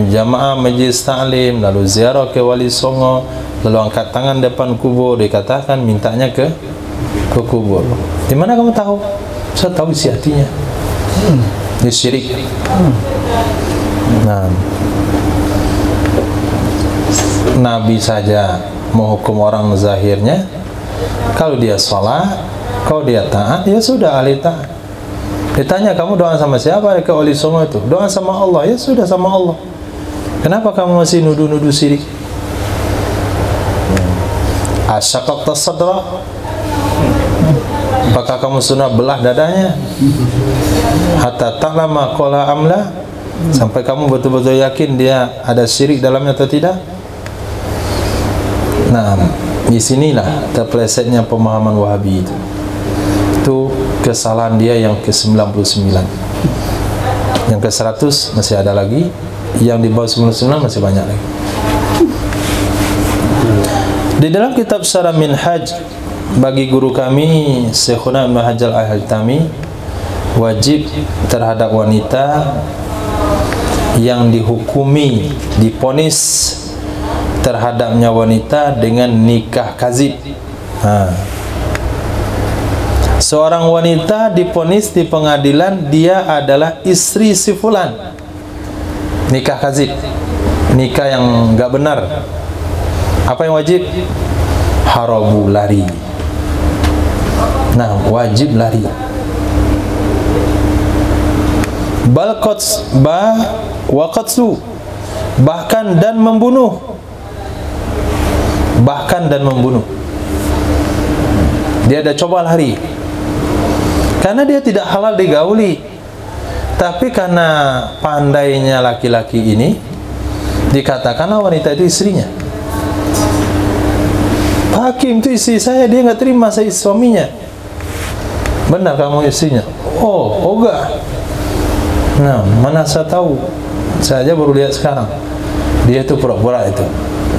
jamaah majlis ta'lim, lalu ziarah ke wali songo, lalu angkat tangan depan kubur, dikatakan mintanya ke kubur. Di mana kamu tahu? Saya tahu isi hatinya. Dia syirik. Nah, Nabi saja menghukum orang zahirnya. Kalau dia sholat, kalau dia taat, ya sudah ahli taat. Ditanya, kamu doa sama siapa? Mereka wali songo itu, doa sama Allah. Ya sudah, sama Allah. Kenapa kamu masih nuduh-nuduh syirik? Asyaqaqta sadra, apakah kamu sunnah belah dadanya? Hatta ta'lama qala amla, sampai kamu betul-betul yakin dia ada syirik dalamnya atau tidak? Nah, di sinilah terpelesetnya pemahaman Wahabi itu. Itu kesalahan dia yang ke-99. Yang ke-100 masih ada lagi, yang di bawah 99 masih banyak lagi. Di dalam kitab Syarah Minhaj bagi guru kami Syekhuna Ibnu Hajar Al-Haytami, wajib terhadap wanita yang dihukumi, diponis terhadapnya wanita dengan nikah kadzib. Seorang wanita diponis di pengadilan dia adalah istri si fulan, nikah kadzib, nikah yang enggak benar. Apa yang wajib? Harabu, lari. Nah, wajib lari. Balqats ba waqatsu, bahkan dan membunuh. Bahkan dan membunuh. Dia ada coba lari. Karena dia tidak halal digauli. Tapi karena pandainya laki-laki ini, dikatakanlah wanita itu istrinya. Hakim, itu istri saya, dia nggak terima saya suaminya. Benar kamu istrinya? Oh enggak. Nah, mana saya tahu? Saya aja baru lihat sekarang. Dia itu pura-pura itu.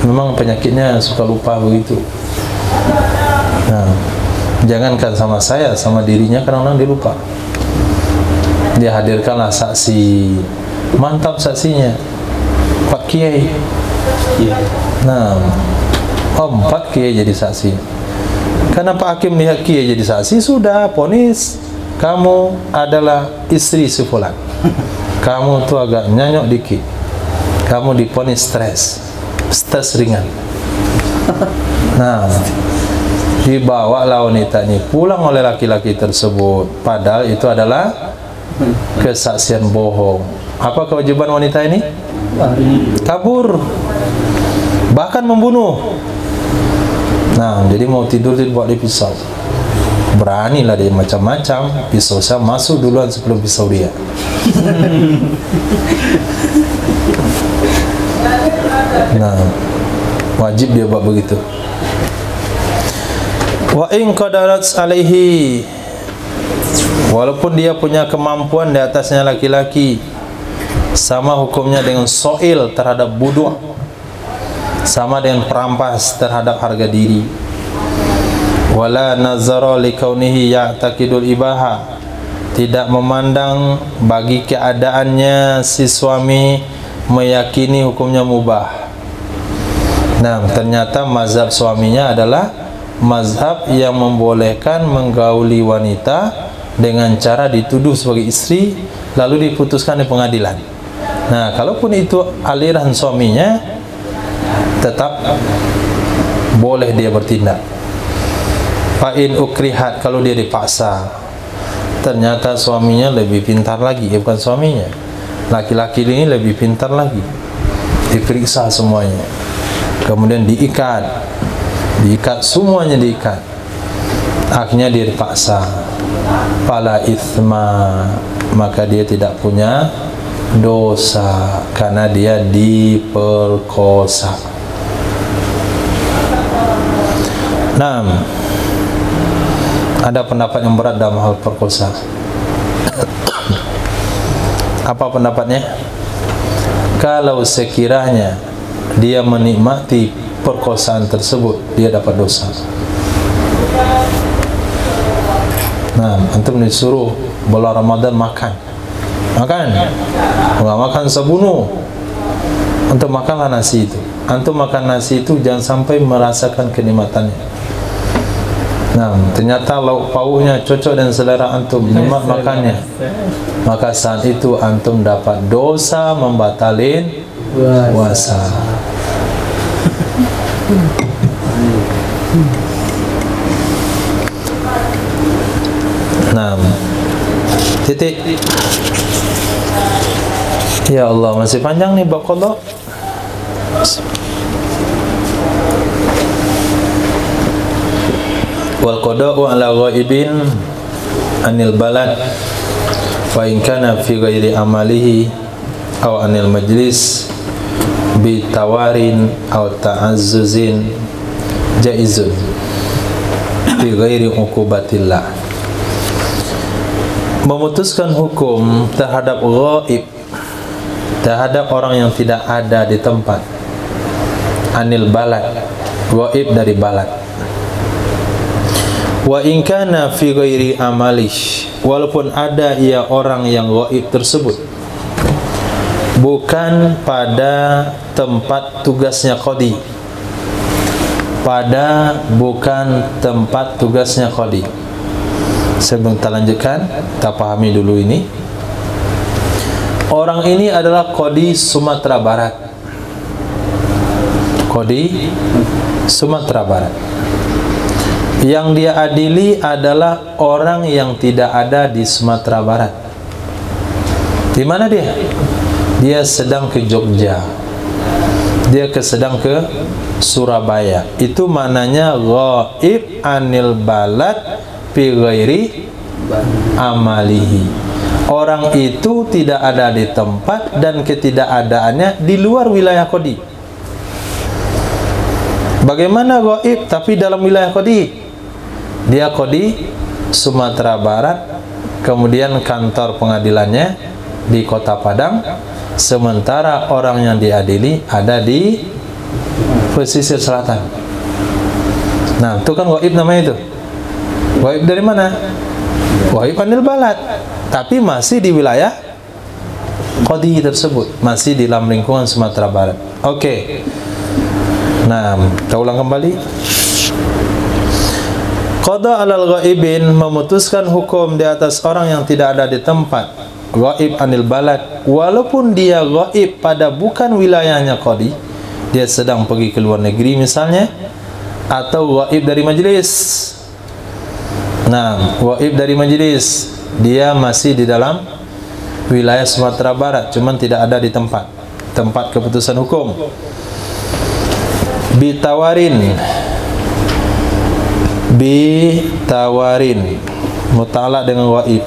Memang penyakitnya suka lupa begitu. Nah, jangankan sama saya, sama dirinya kadang-kadang dia lupa. Dia hadirkanlah saksi, mantap saksinya, Pak Kiai. Nah, 4 kiai jadi saksi. Karena Pak Hakim lihat kiai jadi saksi, sudah ponis kamu adalah istri si fulan. Kamu tuh agak nyanyok dikit, kamu diponis stres ringan. Nah, dibawalah wanita ini pulang oleh laki-laki tersebut, padahal itu adalah kesaksian bohong. Apa kewajiban wanita ini? Kabur, bahkan membunuh. Nah, jadi mau tidur buat dia pisau. Beranilah dia macam-macam. Pisau saya masuk duluan sebelum pisau dia. Nah, wajib dia buat begitu. Wa in qadarat alaihi, walaupun dia punya kemampuan di atasnya laki-laki, sama hukumnya dengan soil terhadap budak, sama dengan perampas terhadap harga diri. Wala nazara li kaunihi ya'taqidul ibaha, tidak memandang bagi keadaannya si suami meyakini hukumnya mubah. Nah, ternyata mazhab suaminya adalah mazhab yang membolehkan menggauli wanita dengan cara dituduh sebagai istri lalu diputuskan di pengadilan. Nah, kalaupun itu aliran suaminya, tetap boleh dia bertindak. Fa'in ukrihat, kalau dia dipaksa, ternyata suaminya lebih pintar lagi, bukan suaminya, laki-laki ini lebih pintar lagi, diperiksa semuanya, kemudian diikat semuanya, diikat, akhirnya dia dipaksa, fala itsma, maka dia tidak punya dosa karena dia diperkosa. Nah, ada pendapat yang berat dalam hal perkosa. Apa pendapatnya? Kalau sekiranya dia menikmati perkosaan tersebut, dia dapat dosa. Nah, antum disuruh bulan Ramadan makan, nggak makan sebunuh, antum makanlah nasi itu. Antum makan nasi itu jangan sampai merasakan kenikmatannya. Nah, ternyata lauk pauknya cocok dengan selera antum, nikmat makannya, maka saat itu antum dapat dosa membatalin puasa. Nah, Titik. Ya Allah, masih panjang nih bab qada. Wal qada'u ala ghaibin anil balad wa in kana fi ghairi amalihi aw anil majlis bi tawarin aw ta'azzuzin jaizun fi ghairi uqubatillah. Memutuskan hukum terhadap ghaib, terhadap orang yang tidak ada di tempat, anil balad, ghaib dari balad. Wa in kana fi ghairi amalih, walaupun ada ia orang yang ghaib tersebut bukan pada tempat tugasnya qadi, bukan tempat tugasnya qadi. Sebelum kita lanjutkan, kita pahami dulu ini. Orang ini adalah qadi Sumatera Barat. Qadi Sumatera Barat. Yang dia adili adalah orang yang tidak ada di Sumatera Barat. Di mana dia? Dia sedang ke Jogja. Dia sedang ke Surabaya. Itu maknanya ghaib anil balad fi ghairi amalihi. Orang itu tidak ada di tempat dan ketidakadaannya di luar wilayah qadi. Bagaimana ghaib tapi dalam wilayah qadi? Dia qadi Sumatera Barat, kemudian kantor pengadilannya di Kota Padang, sementara orang yang diadili ada di pesisir selatan. Nah, itu kan ghaib namanya itu. Ghaib dari mana? Ghaib anil balad, tapi masih di wilayah qadi tersebut, masih di dalam lingkungan Sumatera Barat. Oke. Nah, kita ulang kembali. Qada alal ghaibin, memutuskan hukum di atas orang yang tidak ada di tempat, ghaib anil balad, walaupun dia ghaib pada bukan wilayahnya qadi, dia sedang pergi ke luar negeri misalnya, atau ghaib dari majlis. Nah, ghaib dari majlis, dia masih di dalam wilayah Sumatera Barat, cuman tidak ada di tempat keputusan hukum. Bitawarin muta'alaq dengan ghaib.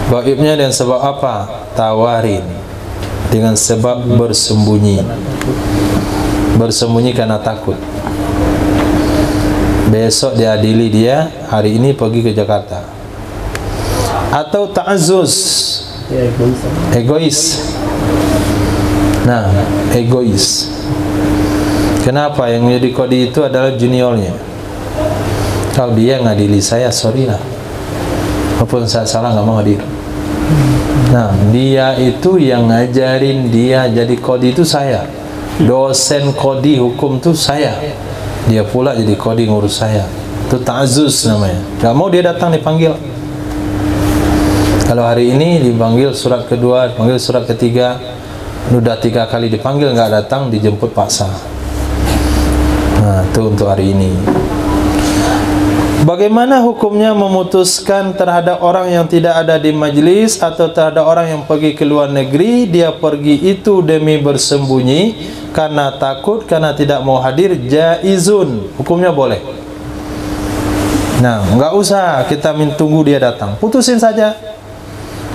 Ghaibnya dengan sebab apa? Tawarin, dengan sebab bersembunyi. Bersembunyi karena takut. Besok diadili dia, hari ini pergi ke Jakarta. Atau ta'azzuz, egois. Nah, egois. Kenapa? Yang menjadi qadi itu adalah juniornya. Kalau dia ngadili saya, sorry lah, walaupun saya salah nggak mau hadir. Nah, dia itu yang ngajarin dia jadi qadi itu saya. Dosen qadi hukum itu saya. Dia pula jadi qadi ngurus saya. Itu ta'azzuz namanya. Gak mau dia datang dipanggil. Kalau hari ini dipanggil surat kedua, dipanggil surat ketiga, udah 3 kali dipanggil nggak datang, dijemput paksa. Nah, itu untuk hari ini. Bagaimana hukumnya memutuskan terhadap orang yang tidak ada di majlis atau terhadap orang yang pergi ke luar negeri? Dia pergi itu demi bersembunyi karena takut, karena tidak mau hadir, jaizun, hukumnya boleh. Nah, nggak usah kita tunggu dia datang, putusin saja,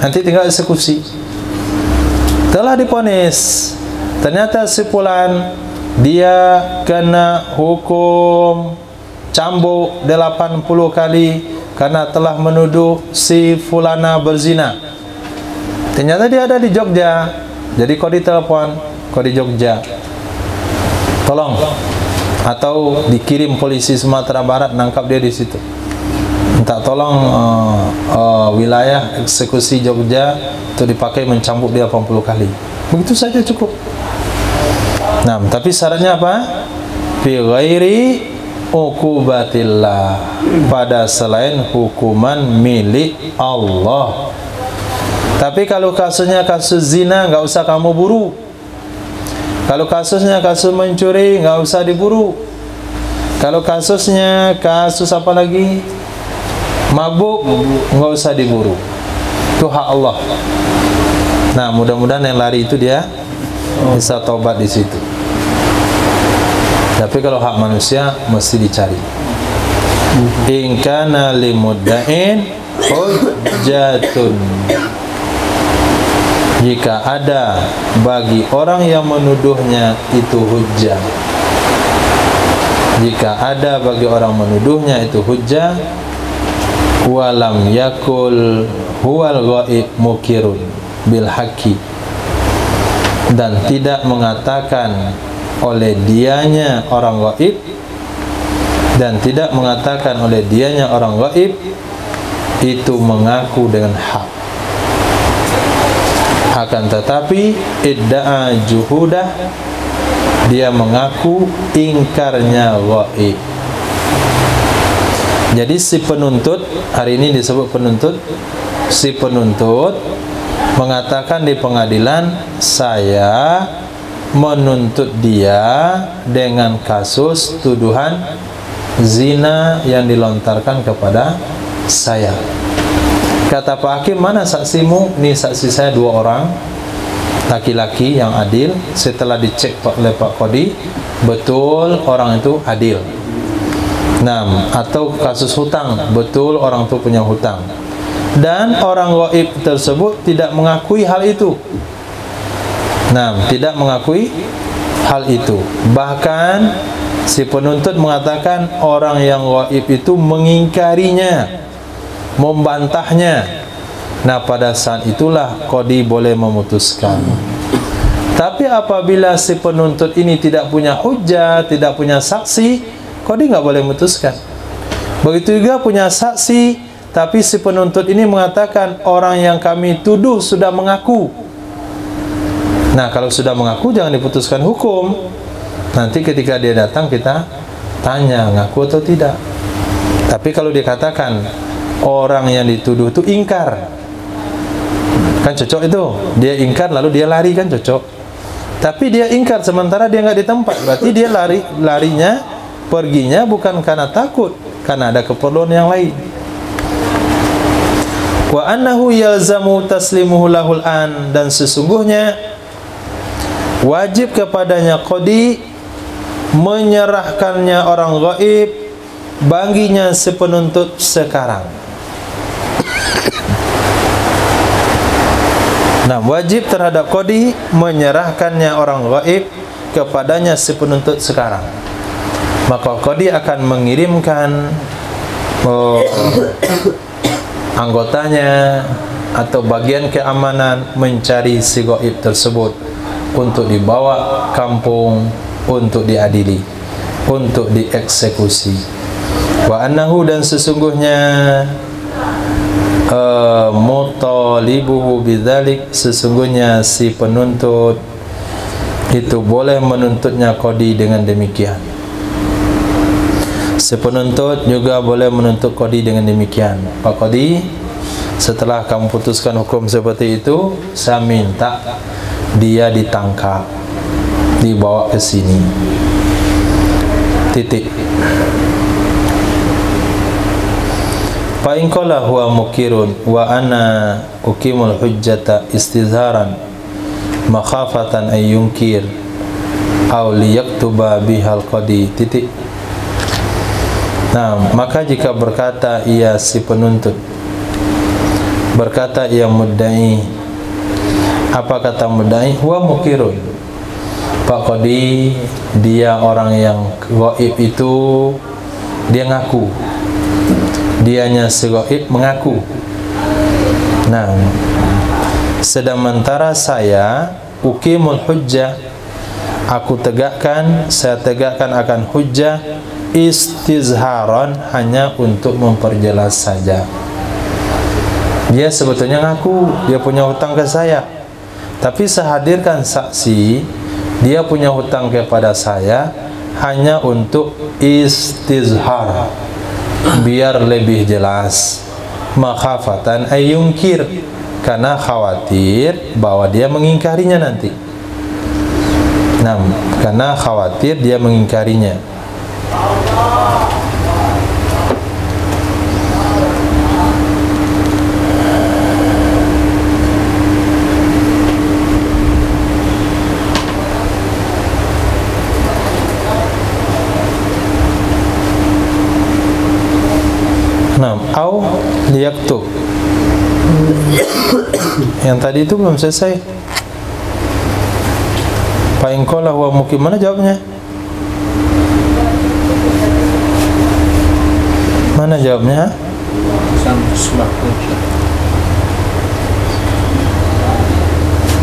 nanti tinggal eksekusi. Telah diponis, ternyata si fulan dia kena hukum cambuk 80 kali karena telah menuduh si fulana berzina. Ternyata dia ada di Jogja. Jadi qadi telepon, qadi Jogja, tolong, atau dikirim polisi Sumatera Barat nangkap dia di situ. Minta tolong wilayah eksekusi Jogja itu dipakai mencambuk dia 80 kali. Begitu saja cukup. Nah, tapi syaratnya apa? Fi ghairi uqubatillah, pada selain hukuman milik Allah. Tapi kalau kasusnya kasus zina, nggak usah kamu buru. Kalau kasusnya kasus mencuri, nggak usah diburu. Kalau kasusnya kasus apa lagi? Mabuk nggak usah diburu, itu hak Allah. Nah, mudah-mudahan yang lari itu dia bisa tobat di situ. Tapi kalau hak manusia mesti dicari. In kana limudda'in hujjatun, jika ada bagi orang yang menuduhnya itu hujjah, jika ada bagi orang menuduhnya itu hujjah, walam yakul huwal ghaib mukirun bil haqqi, dan tidak mengatakan oleh dianya orang ghaib, dan tidak mengatakan oleh dianya orang ghaib itu mengaku dengan hak, akan tetapi idda'a juhudah, dia mengaku ingkarnya ghaib. Jadi si penuntut, hari ini disebut penuntut, si penuntut mengatakan di pengadilan, saya menuntut dia dengan kasus tuduhan zina yang dilontarkan kepada saya. Kata Pak Hakim, mana saksimu? Nih saksi saya 2 orang, laki-laki yang adil. Setelah dicek oleh Pak Kodi, betul orang itu adil. Nah, atau kasus hutang, betul orang itu punya hutang, dan orang ghaib tersebut tidak mengakui hal itu. Nah, tidak mengakui hal itu. Bahkan si penuntut mengatakan orang yang ghaib itu mengingkarinya, membantahnya. Nah, pada saat itulah qadi boleh memutuskan. Tapi apabila si penuntut ini tidak punya hujjah, tidak punya saksi, qadi nggak boleh memutuskan. Begitu juga punya saksi, tapi si penuntut ini mengatakan orang yang kami tuduh sudah mengaku. Nah, kalau sudah mengaku jangan diputuskan hukum. Nanti ketika dia datang kita tanya ngaku atau tidak. Tapi kalau dikatakan orang yang dituduh itu ingkar, kan cocok itu. Dia ingkar lalu dia lari, kan cocok. Tapi dia ingkar sementara dia nggak di tempat, berarti dia larinya, perginya bukan karena takut, karena ada keperluan yang lain. Wa annahu yalzamu taslimuhu lahul an, dan sesungguhnya wajib kepadanya qadi menyerahkannya orang gaib baginya si penuntut sekarang. Nah, wajib terhadap qadi menyerahkannya orang gaib kepadanya si penuntut sekarang. Maka qadi akan mengirimkan anggotanya atau bagian keamanan mencari si gaib tersebut untuk dibawa kampung, untuk diadili, untuk dieksekusi. Wa annahu, dan sesungguhnya mutalibuhu bidzalik, sesungguhnya si penuntut itu boleh menuntutnya qadi dengan demikian. Si penuntut juga boleh menuntut qadi dengan demikian. Pak Qadi, setelah kamu putuskan hukum seperti itu, saya minta dia ditangkap, dibawa ke sini. Titik. Fa in qala huwa mukirun wa ana uqimul hujjata istizharan makhafatan ay yunkir aw liyaktuba bihal qadi. Titik. Nah, maka jika berkata ia si penuntut, berkata ia muddai, apa kata muddai? Huwa mukirun, Pak Qadi, dia orang yang gaib itu dia ngaku, dianya si gaib mengaku. Nah, sementara saya uqimul hujjah, aku tegakkan, saya tegakkan akan hujjah istizharan, hanya untuk memperjelas saja. Dia sebetulnya ngaku dia punya hutang ke saya, tapi saya hadirkan saksi dia punya hutang kepada saya hanya untuk istizhar, biar lebih jelas. Makhafatan ayungkir, karena khawatir bahwa dia mengingkarinya nanti. Nah, karena khawatir dia mengingkarinya. Yang tadi itu belum selesai. Fa in qala huwa mukim, mana jawabnya? Mana jawabnya?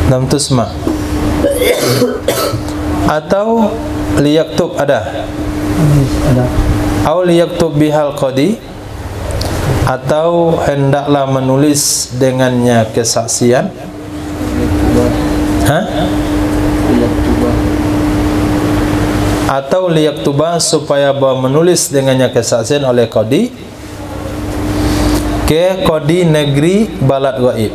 Lam tusma. Atau liyaktub, ada? Ada. Au liyaktub bihal qadi, atau hendaklah menulis dengannya kesaksian. Hah? Atau liyaktuba, supaya bawa menulis dengannya kesaksian oleh qadi ke qadi negeri balad gaib.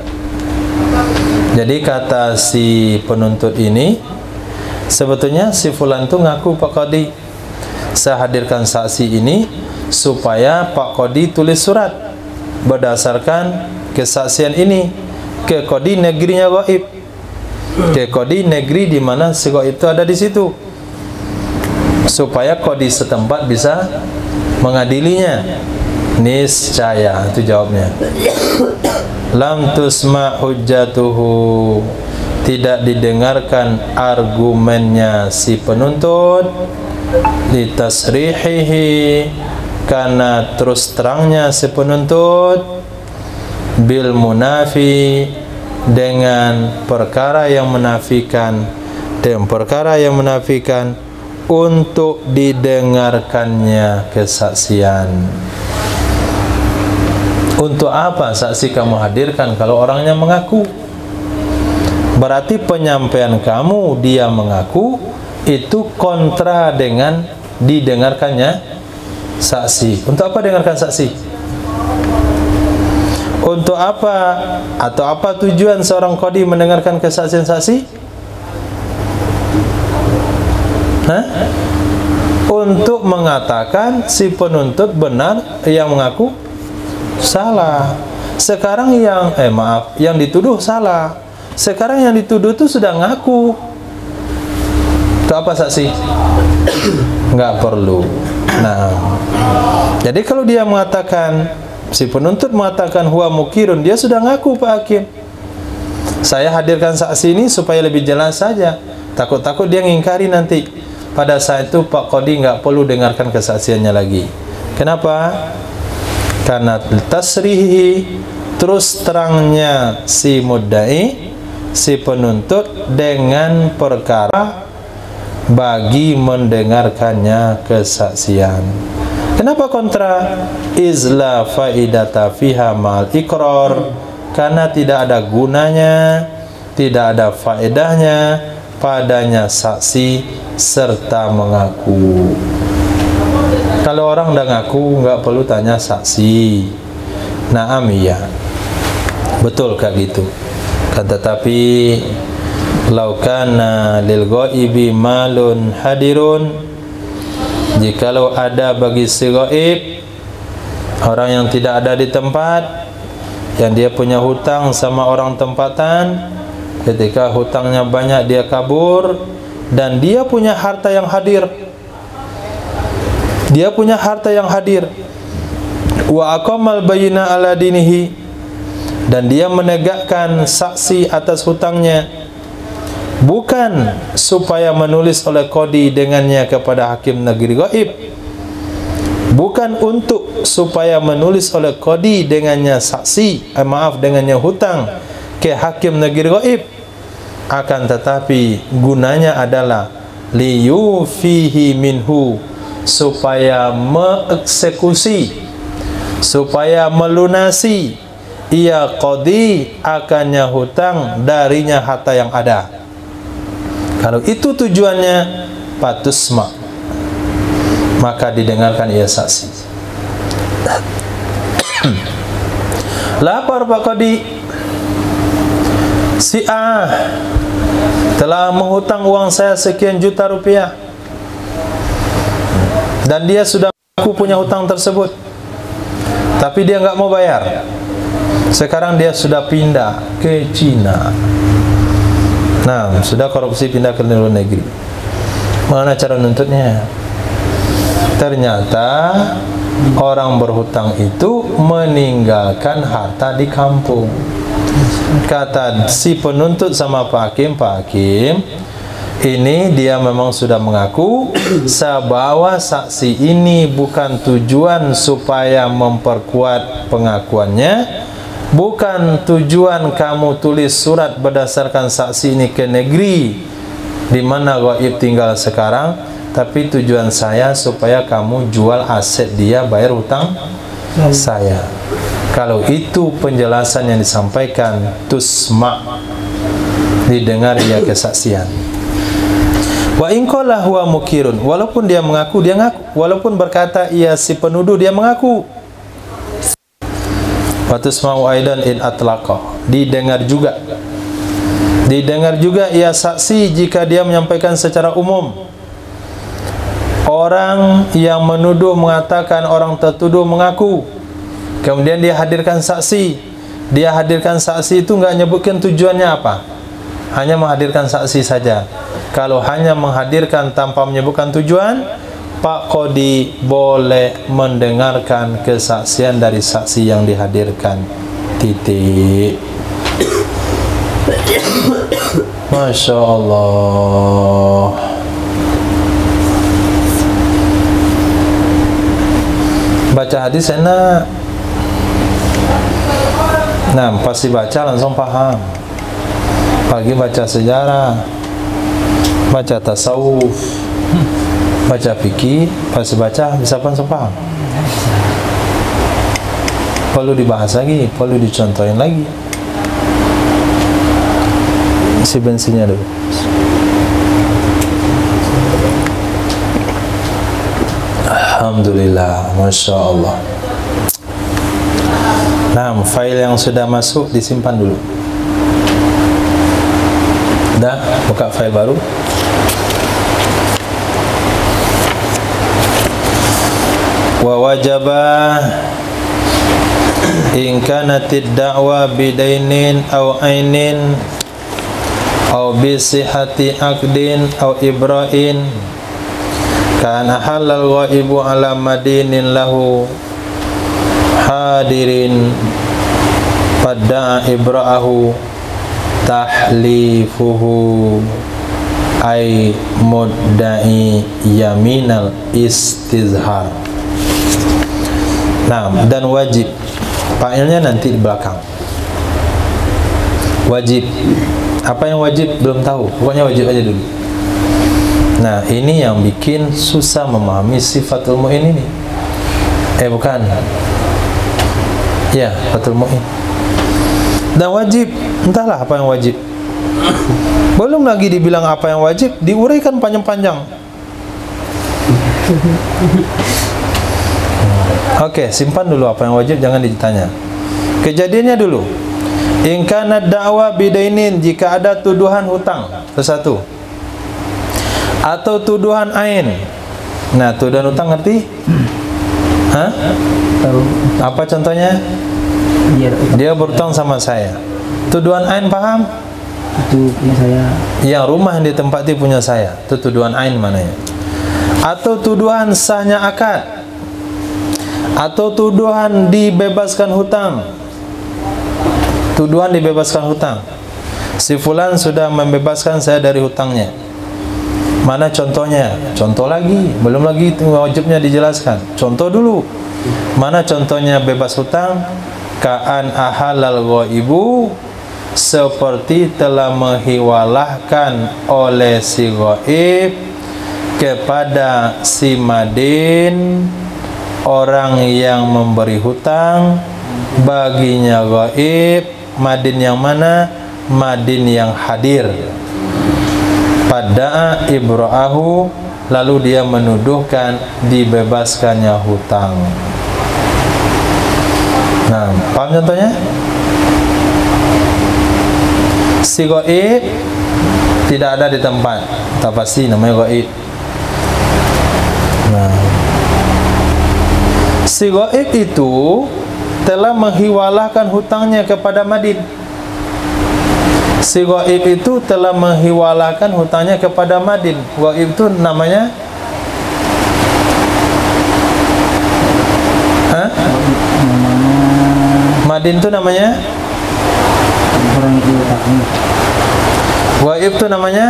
Jadi kata si penuntut ini, sebetulnya si fulan tu ngaku Pak Qadi, saya hadirkan saksi ini supaya Pak Qadi tulis surat berdasarkan kesaksian ini ke qadi negerinya gaib, ke qadi negeri di mana si gaib itu ada di situ, supaya qadi setempat bisa mengadilinya. Niscaya, itu jawabnya. Lam tusma hujjatuhu, tidak didengarkan argumennya si penuntut, litasrihihi, karena terus terangnya si penuntut, bil munafi, dengan perkara yang menafikan, untuk didengarkannya kesaksian. Untuk apa saksi kamu hadirkan kalau orangnya mengaku? Berarti penyampaian kamu dia mengaku itu kontra dengan didengarkannya saksi. Untuk apa dengarkan saksi? Untuk apa atau apa tujuan seorang qadi mendengarkan kesaksian saksi? Hah? Untuk mengatakan si penuntut benar, yang mengaku salah. Sekarang yang dituduh salah. Sekarang yang dituduh itu sudah ngaku. Itu apa saksi? Enggak perlu. Nah, jadi kalau dia mengatakan, si penuntut mengatakan huwa mukirun, dia sudah ngaku Pak Hakim. Saya hadirkan saksi ini supaya lebih jelas saja. Takut-takut dia ngingkari nanti. Pada saat itu Pak Qadi nggak perlu dengarkan kesaksiannya lagi. Kenapa? Karena tasrihi, terus terangnya si muddai, si penuntut dengan perkara bagi mendengarkannya kesaksian. Kenapa kontra? Izla faidata fiha mal iqrar, karena tidak ada gunanya, tidak ada faedahnya padanya saksi serta mengaku. Kalau orang dah ngaku, nggak perlu tanya saksi. Naam, iya, betul kayak gitu. Kan tetapi laukana lil ghaibi malun hadirun, jikalau ada bagi si gaib, orang yang tidak ada di tempat, yang dia punya hutang sama orang tempatan, ketika hutangnya banyak dia kabur, dan dia punya harta yang hadir, wa aqamal bayina ala dinihi, dan dia menegakkan saksi atas hutangnya, bukan supaya menulis oleh qadi dengannya kepada hakim negeri gaib, bukan untuk supaya menulis oleh qadi dengannya saksi, dengannya hutang ke hakim negeri gaib, akan tetapi gunanya adalah liyufihi minhu, supaya mengeksekusi, supaya melunasi ia qadi akannya hutang darinya harta yang ada. Kalau itu tujuannya, patusma, maka didengarkan ia saksi. Lapor Pak Qadi, si A telah menghutang uang saya sekian juta rupiah, dan dia sudah mengaku punya hutang tersebut, tapi dia nggak mau bayar. Sekarang dia sudah pindah ke Cina. Nah, sudah korupsi, pindah ke luar negeri. Mana cara nuntutnya? Ternyata orang berhutang itu meninggalkan harta di kampung. Kata si penuntut sama Pak Hakim, ini dia memang sudah mengaku bahwa saksi ini bukan tujuan supaya memperkuat pengakuannya, bukan tujuan kamu tulis surat berdasarkan saksi ini ke negeri di mana gaib tinggal sekarang, tapi tujuan saya supaya kamu jual aset dia, bayar hutang saya. Kalau itu penjelasan yang disampaikan, tusma, didengar dia kesaksian. Wa in qala huwa mukirun, walaupun dia mengaku, walaupun berkata ia si penuduh, dia mengaku. Wa tusma'u aidan in atlaqa, didengar juga ia saksi jika dia menyampaikan secara umum. Orang yang menuduh mengatakan orang tertuduh mengaku, kemudian dia hadirkan saksi. Dia hadirkan saksi itu enggak nyebutkan tujuannya apa, hanya menghadirkan saksi saja. Kalau hanya menghadirkan tanpa menyebutkan tujuan, Pak Qodi boleh mendengarkan kesaksian dari saksi yang dihadirkan. Titik. Masya Allah. Baca hadis enak. Nah, pasti baca langsung paham. Pagi baca sejarah, baca tasawuf, baca fikih, pas baca bisa langsung paham. Perlu dibahas lagi, perlu dicontohin lagi. Isi bensinnya dulu. Alhamdulillah, Masya Allah. Nah, file yang sudah masuk disimpan dulu. Dah, buka file baru. Wa wajaba in kanatid da'wa bidainin aw ainin aw bi sihhati aqdin aw ibra'in kana halal ghaibu ala madinin lahu hadirin pada ibra'ahu tahlifuhu ay mudda'i yaminal istizhar. Nah, dan wajib, failnya nanti di belakang. Wajib, apa yang wajib belum tahu, pokoknya wajib aja dulu. Nah, ini yang bikin susah memahami sifatul mu'in ini. Bukan. Ya, fatul mu'in. Dan wajib, entahlah apa yang wajib. Belum lagi dibilang apa yang wajib, diuraikan panjang-panjang. Oke, simpan dulu apa yang wajib, jangan ditanya. Kejadiannya dulu. In kana da'wa bidainin, jika ada tuduhan hutang, satu. Atau tuduhan ain. Nah, tuduhan hutang ngerti? Hah? Tahu. Apa contohnya? Dia berhutang sama saya. Tuduhan ain paham? Itu punya saya. Yang rumah yang ditempati punya saya. Itu tuduhan ain mananya. Atau tuduhan sahnya akad. Atau tuduhan dibebaskan hutang. Tuduhan dibebaskan hutang. Si fulan sudah membebaskan saya dari hutangnya. Mana contohnya? Contoh lagi, belum lagi wajibnya dijelaskan. Contoh dulu. Mana contohnya bebas hutang? Ka'an ahalal ghaibu, seperti telah menghiwalahkan oleh si ghaib kepada si madin, orang yang memberi hutang baginya ghaib. Madin yang mana? Madin yang hadir. Pada ibra'ahu, lalu dia menuduhkan dibebaskannya hutang. Nah, paham contohnya? Si ghaib tidak ada di tempat, tak pasti namanya ghaib. Nah, si ghaib itu telah menghiwalahkan hutangnya kepada madin. Si ghaib itu telah menghiwalahkan hutangnya kepada madin. Ghaib itu namanya? Hah? Madin itu namanya? orang itu taknya. Ghaib itu namanya.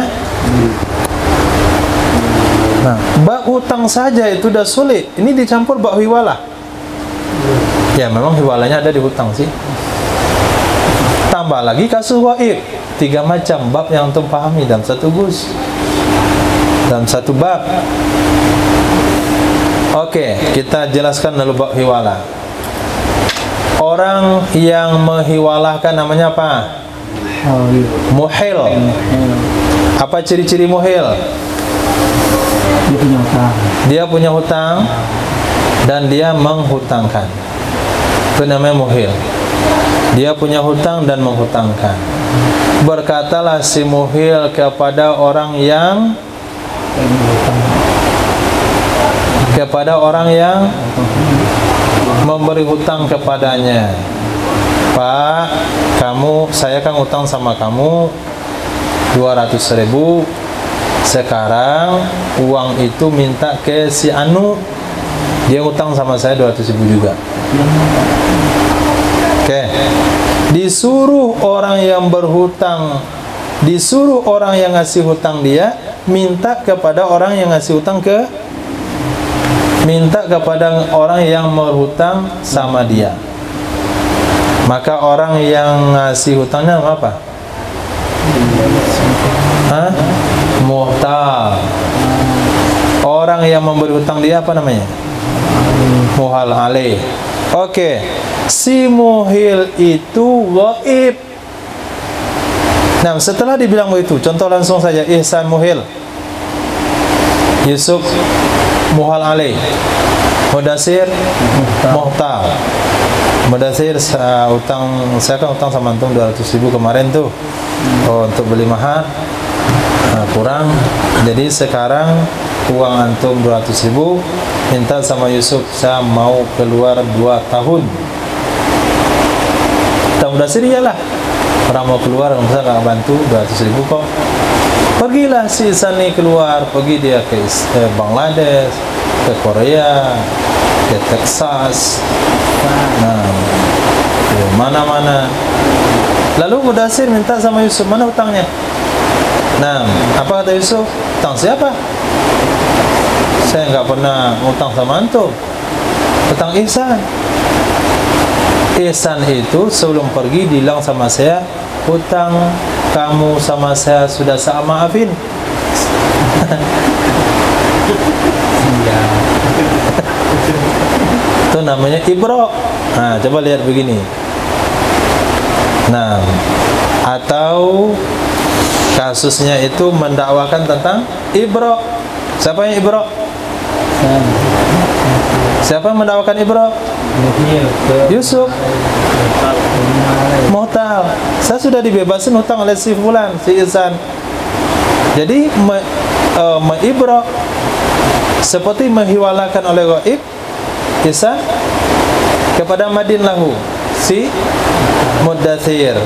Nah, bab hutang saja itu udah sulit. Ini dicampur bab hiwalah. Ya, memang hiwalahnya ada di hutang sih. Tambah lagi kasus ghaib. 3 macam bab yang antum pahami dalam satu gus, dalam satu bab. Oke, kita jelaskan dulu bab hiwalah. Orang yang menghiwalahkan namanya apa? Muhil. Apa ciri-ciri muhil? Dia punya hutang. Dia punya hutang dan dia menghutangkan. Itu namanya muhil. Dia punya hutang dan menghutangkan. Berkatalah si muhil kepada orang yang memberi hutang kepadanya. Pak, saya kan hutang sama kamu 200.000. Sekarang uang itu minta ke si Anu. Dia hutang sama saya 200.000 juga. Oke. Disuruh orang yang berhutang, disuruh orang yang ngasih hutang dia minta kepada orang yang ngasih hutang minta kepada orang yang berhutang sama dia. Maka orang yang ngasih hutangnya apa? Hah? Muhtal. Orang yang memberi hutang dia apa namanya? Muhal alaih. Oke. Si muhil itu ghaib. Nah, setelah dibilang begitu, contoh langsung saja Ihsan muhil, Yusuf muhal alaih, Mudasir muhtal. Mudasir utang, saya kan utang sama antum 200.000 kemarin tuh. Untuk beli mahar kurang. Jadi sekarang uang antum 200.000, minta sama Yusuf, saya mau keluar 2 tahun. Tak Mudasir iyalah, orang mau keluar, bisa nggak bantu 200.000 kok. Pergilah si Sani keluar, pergi dia ke Bangladesh, ke Korea, ke Texas, ke mana-mana. Lalu Mudasir minta sama Yusuf, mana hutangnya? Nah, apa kata Yusuf? Hutang siapa? Saya nggak pernah hutang sama antum. Hutang Ihsan. Ihsan itu sebelum pergi bilang sama saya, hutang kamu sama saya sudah saya maafin. Itu namanya ibro. Nah, coba lihat begini. Nah, atau kasusnya itu mendakwakan tentang ibro. Siapa yang ibro? Siapa yang mendakwakan ibro? Yusuf Muhtal. Saya sudah dibebasin hutang oleh si fulan, si Ihsan. Jadi ibro seperti menghiwalakan oleh ghaib Ihsan kepada madin lahu si Mudathir.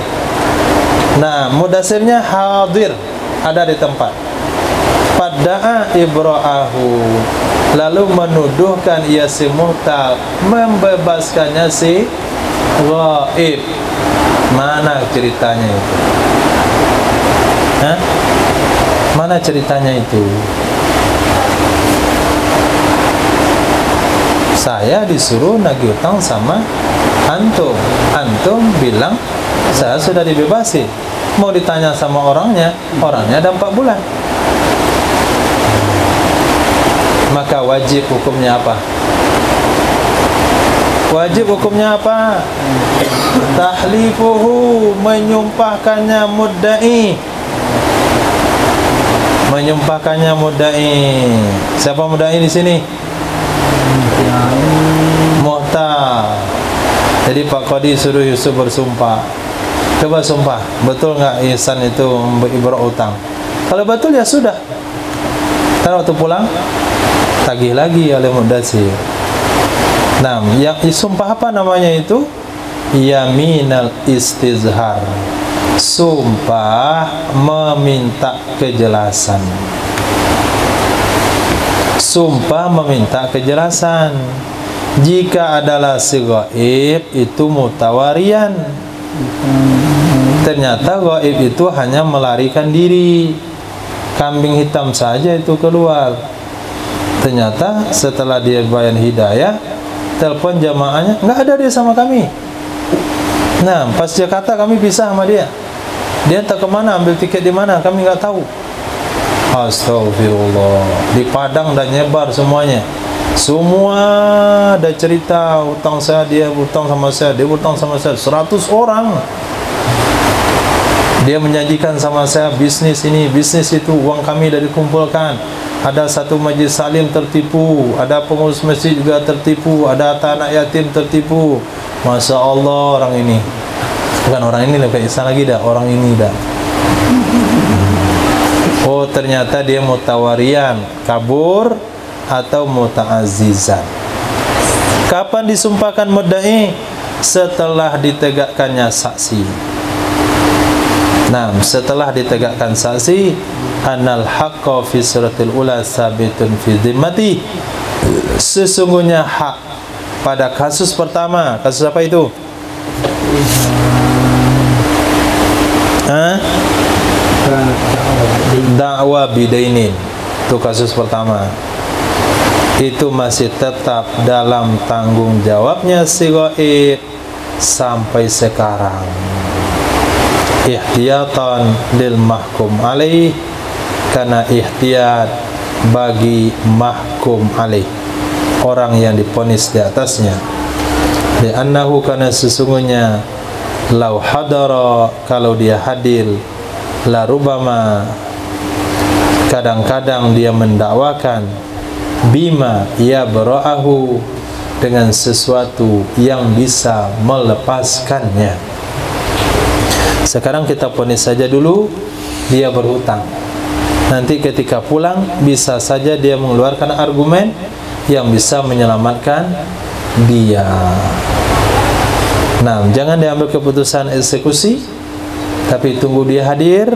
Nah, Mudathirnya hadir, ada di tempat. Padda'a ibra'ahu, lalu menuduhkan ia si Muhtal, membebaskannya si ghaib. Mana ceritanya itu? Hah? Mana ceritanya itu? Saya disuruh nagih utang sama antum. Antum bilang saya sudah dibebasi. Mau ditanya sama orangnya ada 4 bulan. Maka wajib hukumnya apa? Wajib hukumnya apa? Tahlifuhu, menyumpahkannya mudda'i. Menyumpahkannya mudda'i. Siapa mudda'i di sini? Muhtal. Jadi Pak Qadi suruh Yusuf bersumpah. Coba sumpah, betul nggak Ihsan itu beribrah utang? Kalau betul ya sudah. Ntar waktu pulang tagih lagi oleh Mudathir. Nah, yang sumpah apa namanya itu? Yaminal istizhar. Sumpah meminta kejelasan. Sumpah meminta kejelasan. Jika adalah si ghaib itu mutawarian. Dan Ternyata gaib itu hanya melarikan diri, kambing hitam saja itu keluar. Ternyata setelah dia bayan hidayah, telepon jamaahnya, nggak ada dia sama kami. Nah, pas Jakarta kami pisah sama dia. Dia tak kemana, ambil tiket di mana, kami nggak tahu. Astagfirullah. Di Padang dan nyebar semuanya. Semua ada cerita, hutang saya, dia hutang sama saya, dia hutang sama saya, 100 orang. Dia menjanjikan sama saya bisnis ini, bisnis itu, uang kami dah dikumpulkan. Ada satu majlis salim tertipu, ada pengurus masjid juga tertipu, ada anak yatim tertipu. Masya Allah orang ini. Bukan orang ini, lebih Ihsan lagi dah, orang ini dah. Oh ternyata dia mutawarian, kabur atau muta'azizan. Kapan disumpahkan mudda'i? Setelah ditegakkannya saksi. Nah, setelah ditegakkan saksi, anal haqqa fi suratil ula sabitun fi dhimmati. Sesungguhnya hak pada kasus pertama. Kasus apa itu? Da'wa bidainin. Itu kasus pertama. Itu masih tetap dalam tanggung jawabnya si ghaib sampai sekarang. Ihtiyatan lil mahkum alaih, karena ihtiyat bagi mahkum alaih, orang yang diponis di atasnya. Li'annahu, karena sesungguhnya, lau hadara, kalau dia hadir, la rubama, kadang-kadang dia mendakwakan, bima yabra'ahu, dengan sesuatu yang bisa melepaskannya. Sekarang kita ponis saja dulu dia berhutang. Nanti ketika pulang bisa saja dia mengeluarkan argumen yang bisa menyelamatkan dia. Nah, jangan diambil keputusan eksekusi, tapi tunggu dia hadir.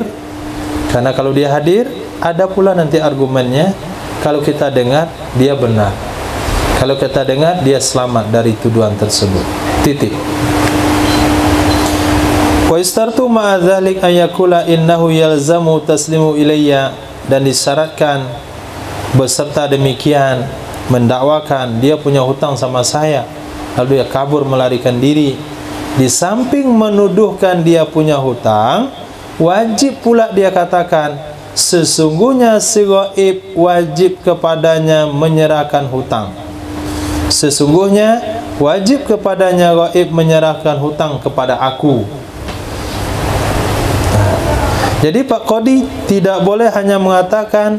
Karena kalau dia hadir, ada pula nanti argumennya. Kalau kita dengar, dia benar. Kalau kita dengar, dia selamat dari tuduhan tersebut. Titik. Wa istartu ma'a dzalik ayakula innahu yalzamu taslimu ilayya, dan disyaratkan beserta demikian mendakwakan dia punya hutang sama saya, lalu dia kabur melarikan diri. Di samping menuduhkan dia punya hutang, wajib pula dia katakan sesungguhnya si ghaib wajib kepadanya menyerahkan hutang. Sesungguhnya wajib kepadanya ghaib menyerahkan hutang kepada aku. Jadi Pak Qadi tidak boleh hanya mengatakan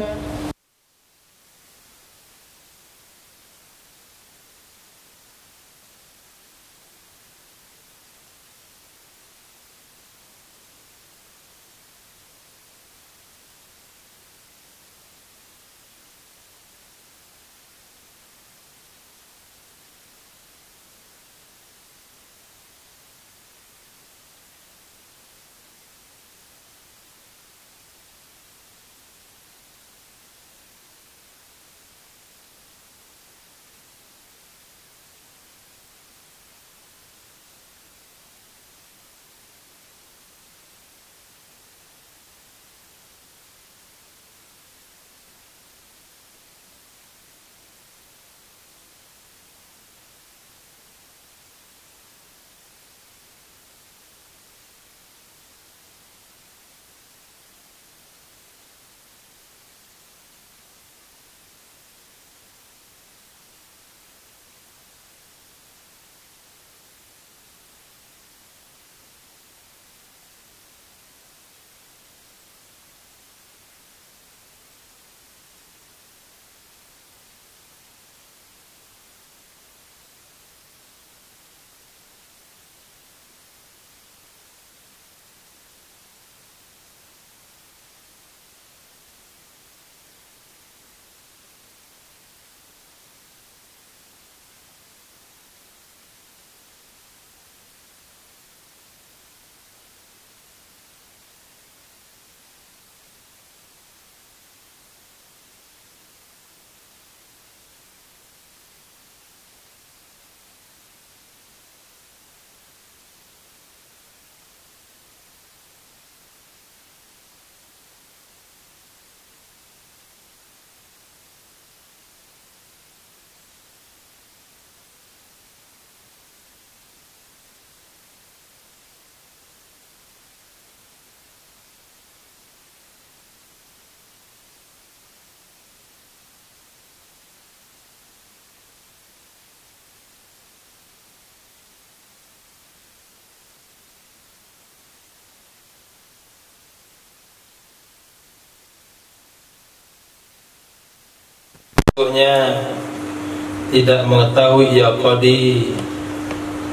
tidak mengetahui ya qadi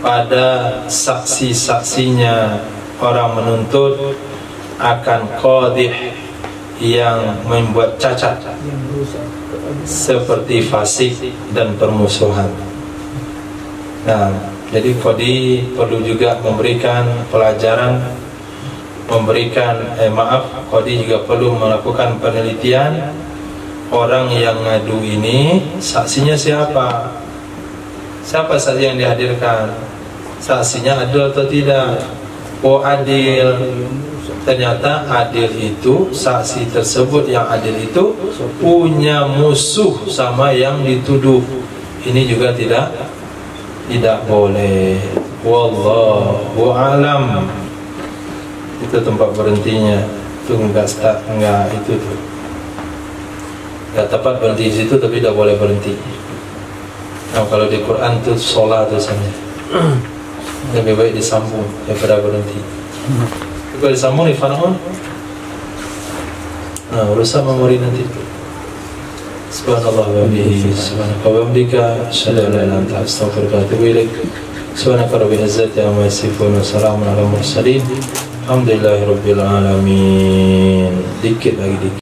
pada saksi-saksinya orang menuntut akan qadih yang membuat cacat seperti fasik dan permusuhan. Nah, jadi qadi perlu juga memberikan pelajaran, qadi juga perlu melakukan penelitian. Orang yang ngadu ini saksinya siapa? Siapa saksi yang dihadirkan? Saksinya adil atau tidak? Oh, adil. Ternyata adil itu, saksi tersebut yang adil itu punya musuh sama yang dituduh. Ini juga tidak boleh. Wallahu a'lam. Itu tempat berhentinya. Itu enggak itu tuh. Enggak tepat berhenti di situ, tapi tidak boleh berhenti. Nah, kalau di Quran itu sholat tulisannya. Lebih baik disambung daripada berhenti. Kalau disambung di Faraon, nah urusan memori nanti. Subhanallah wa bihi, subhanaka wa bihamdika, asyhadu an la ilaha illa anta, astaghfiruka wa atubu ilaik. Subhanaka rabbil izzati amma yasifun, wa salamun alal mursalin. Alhamdulillahirabbil alamin. Dikit lagi.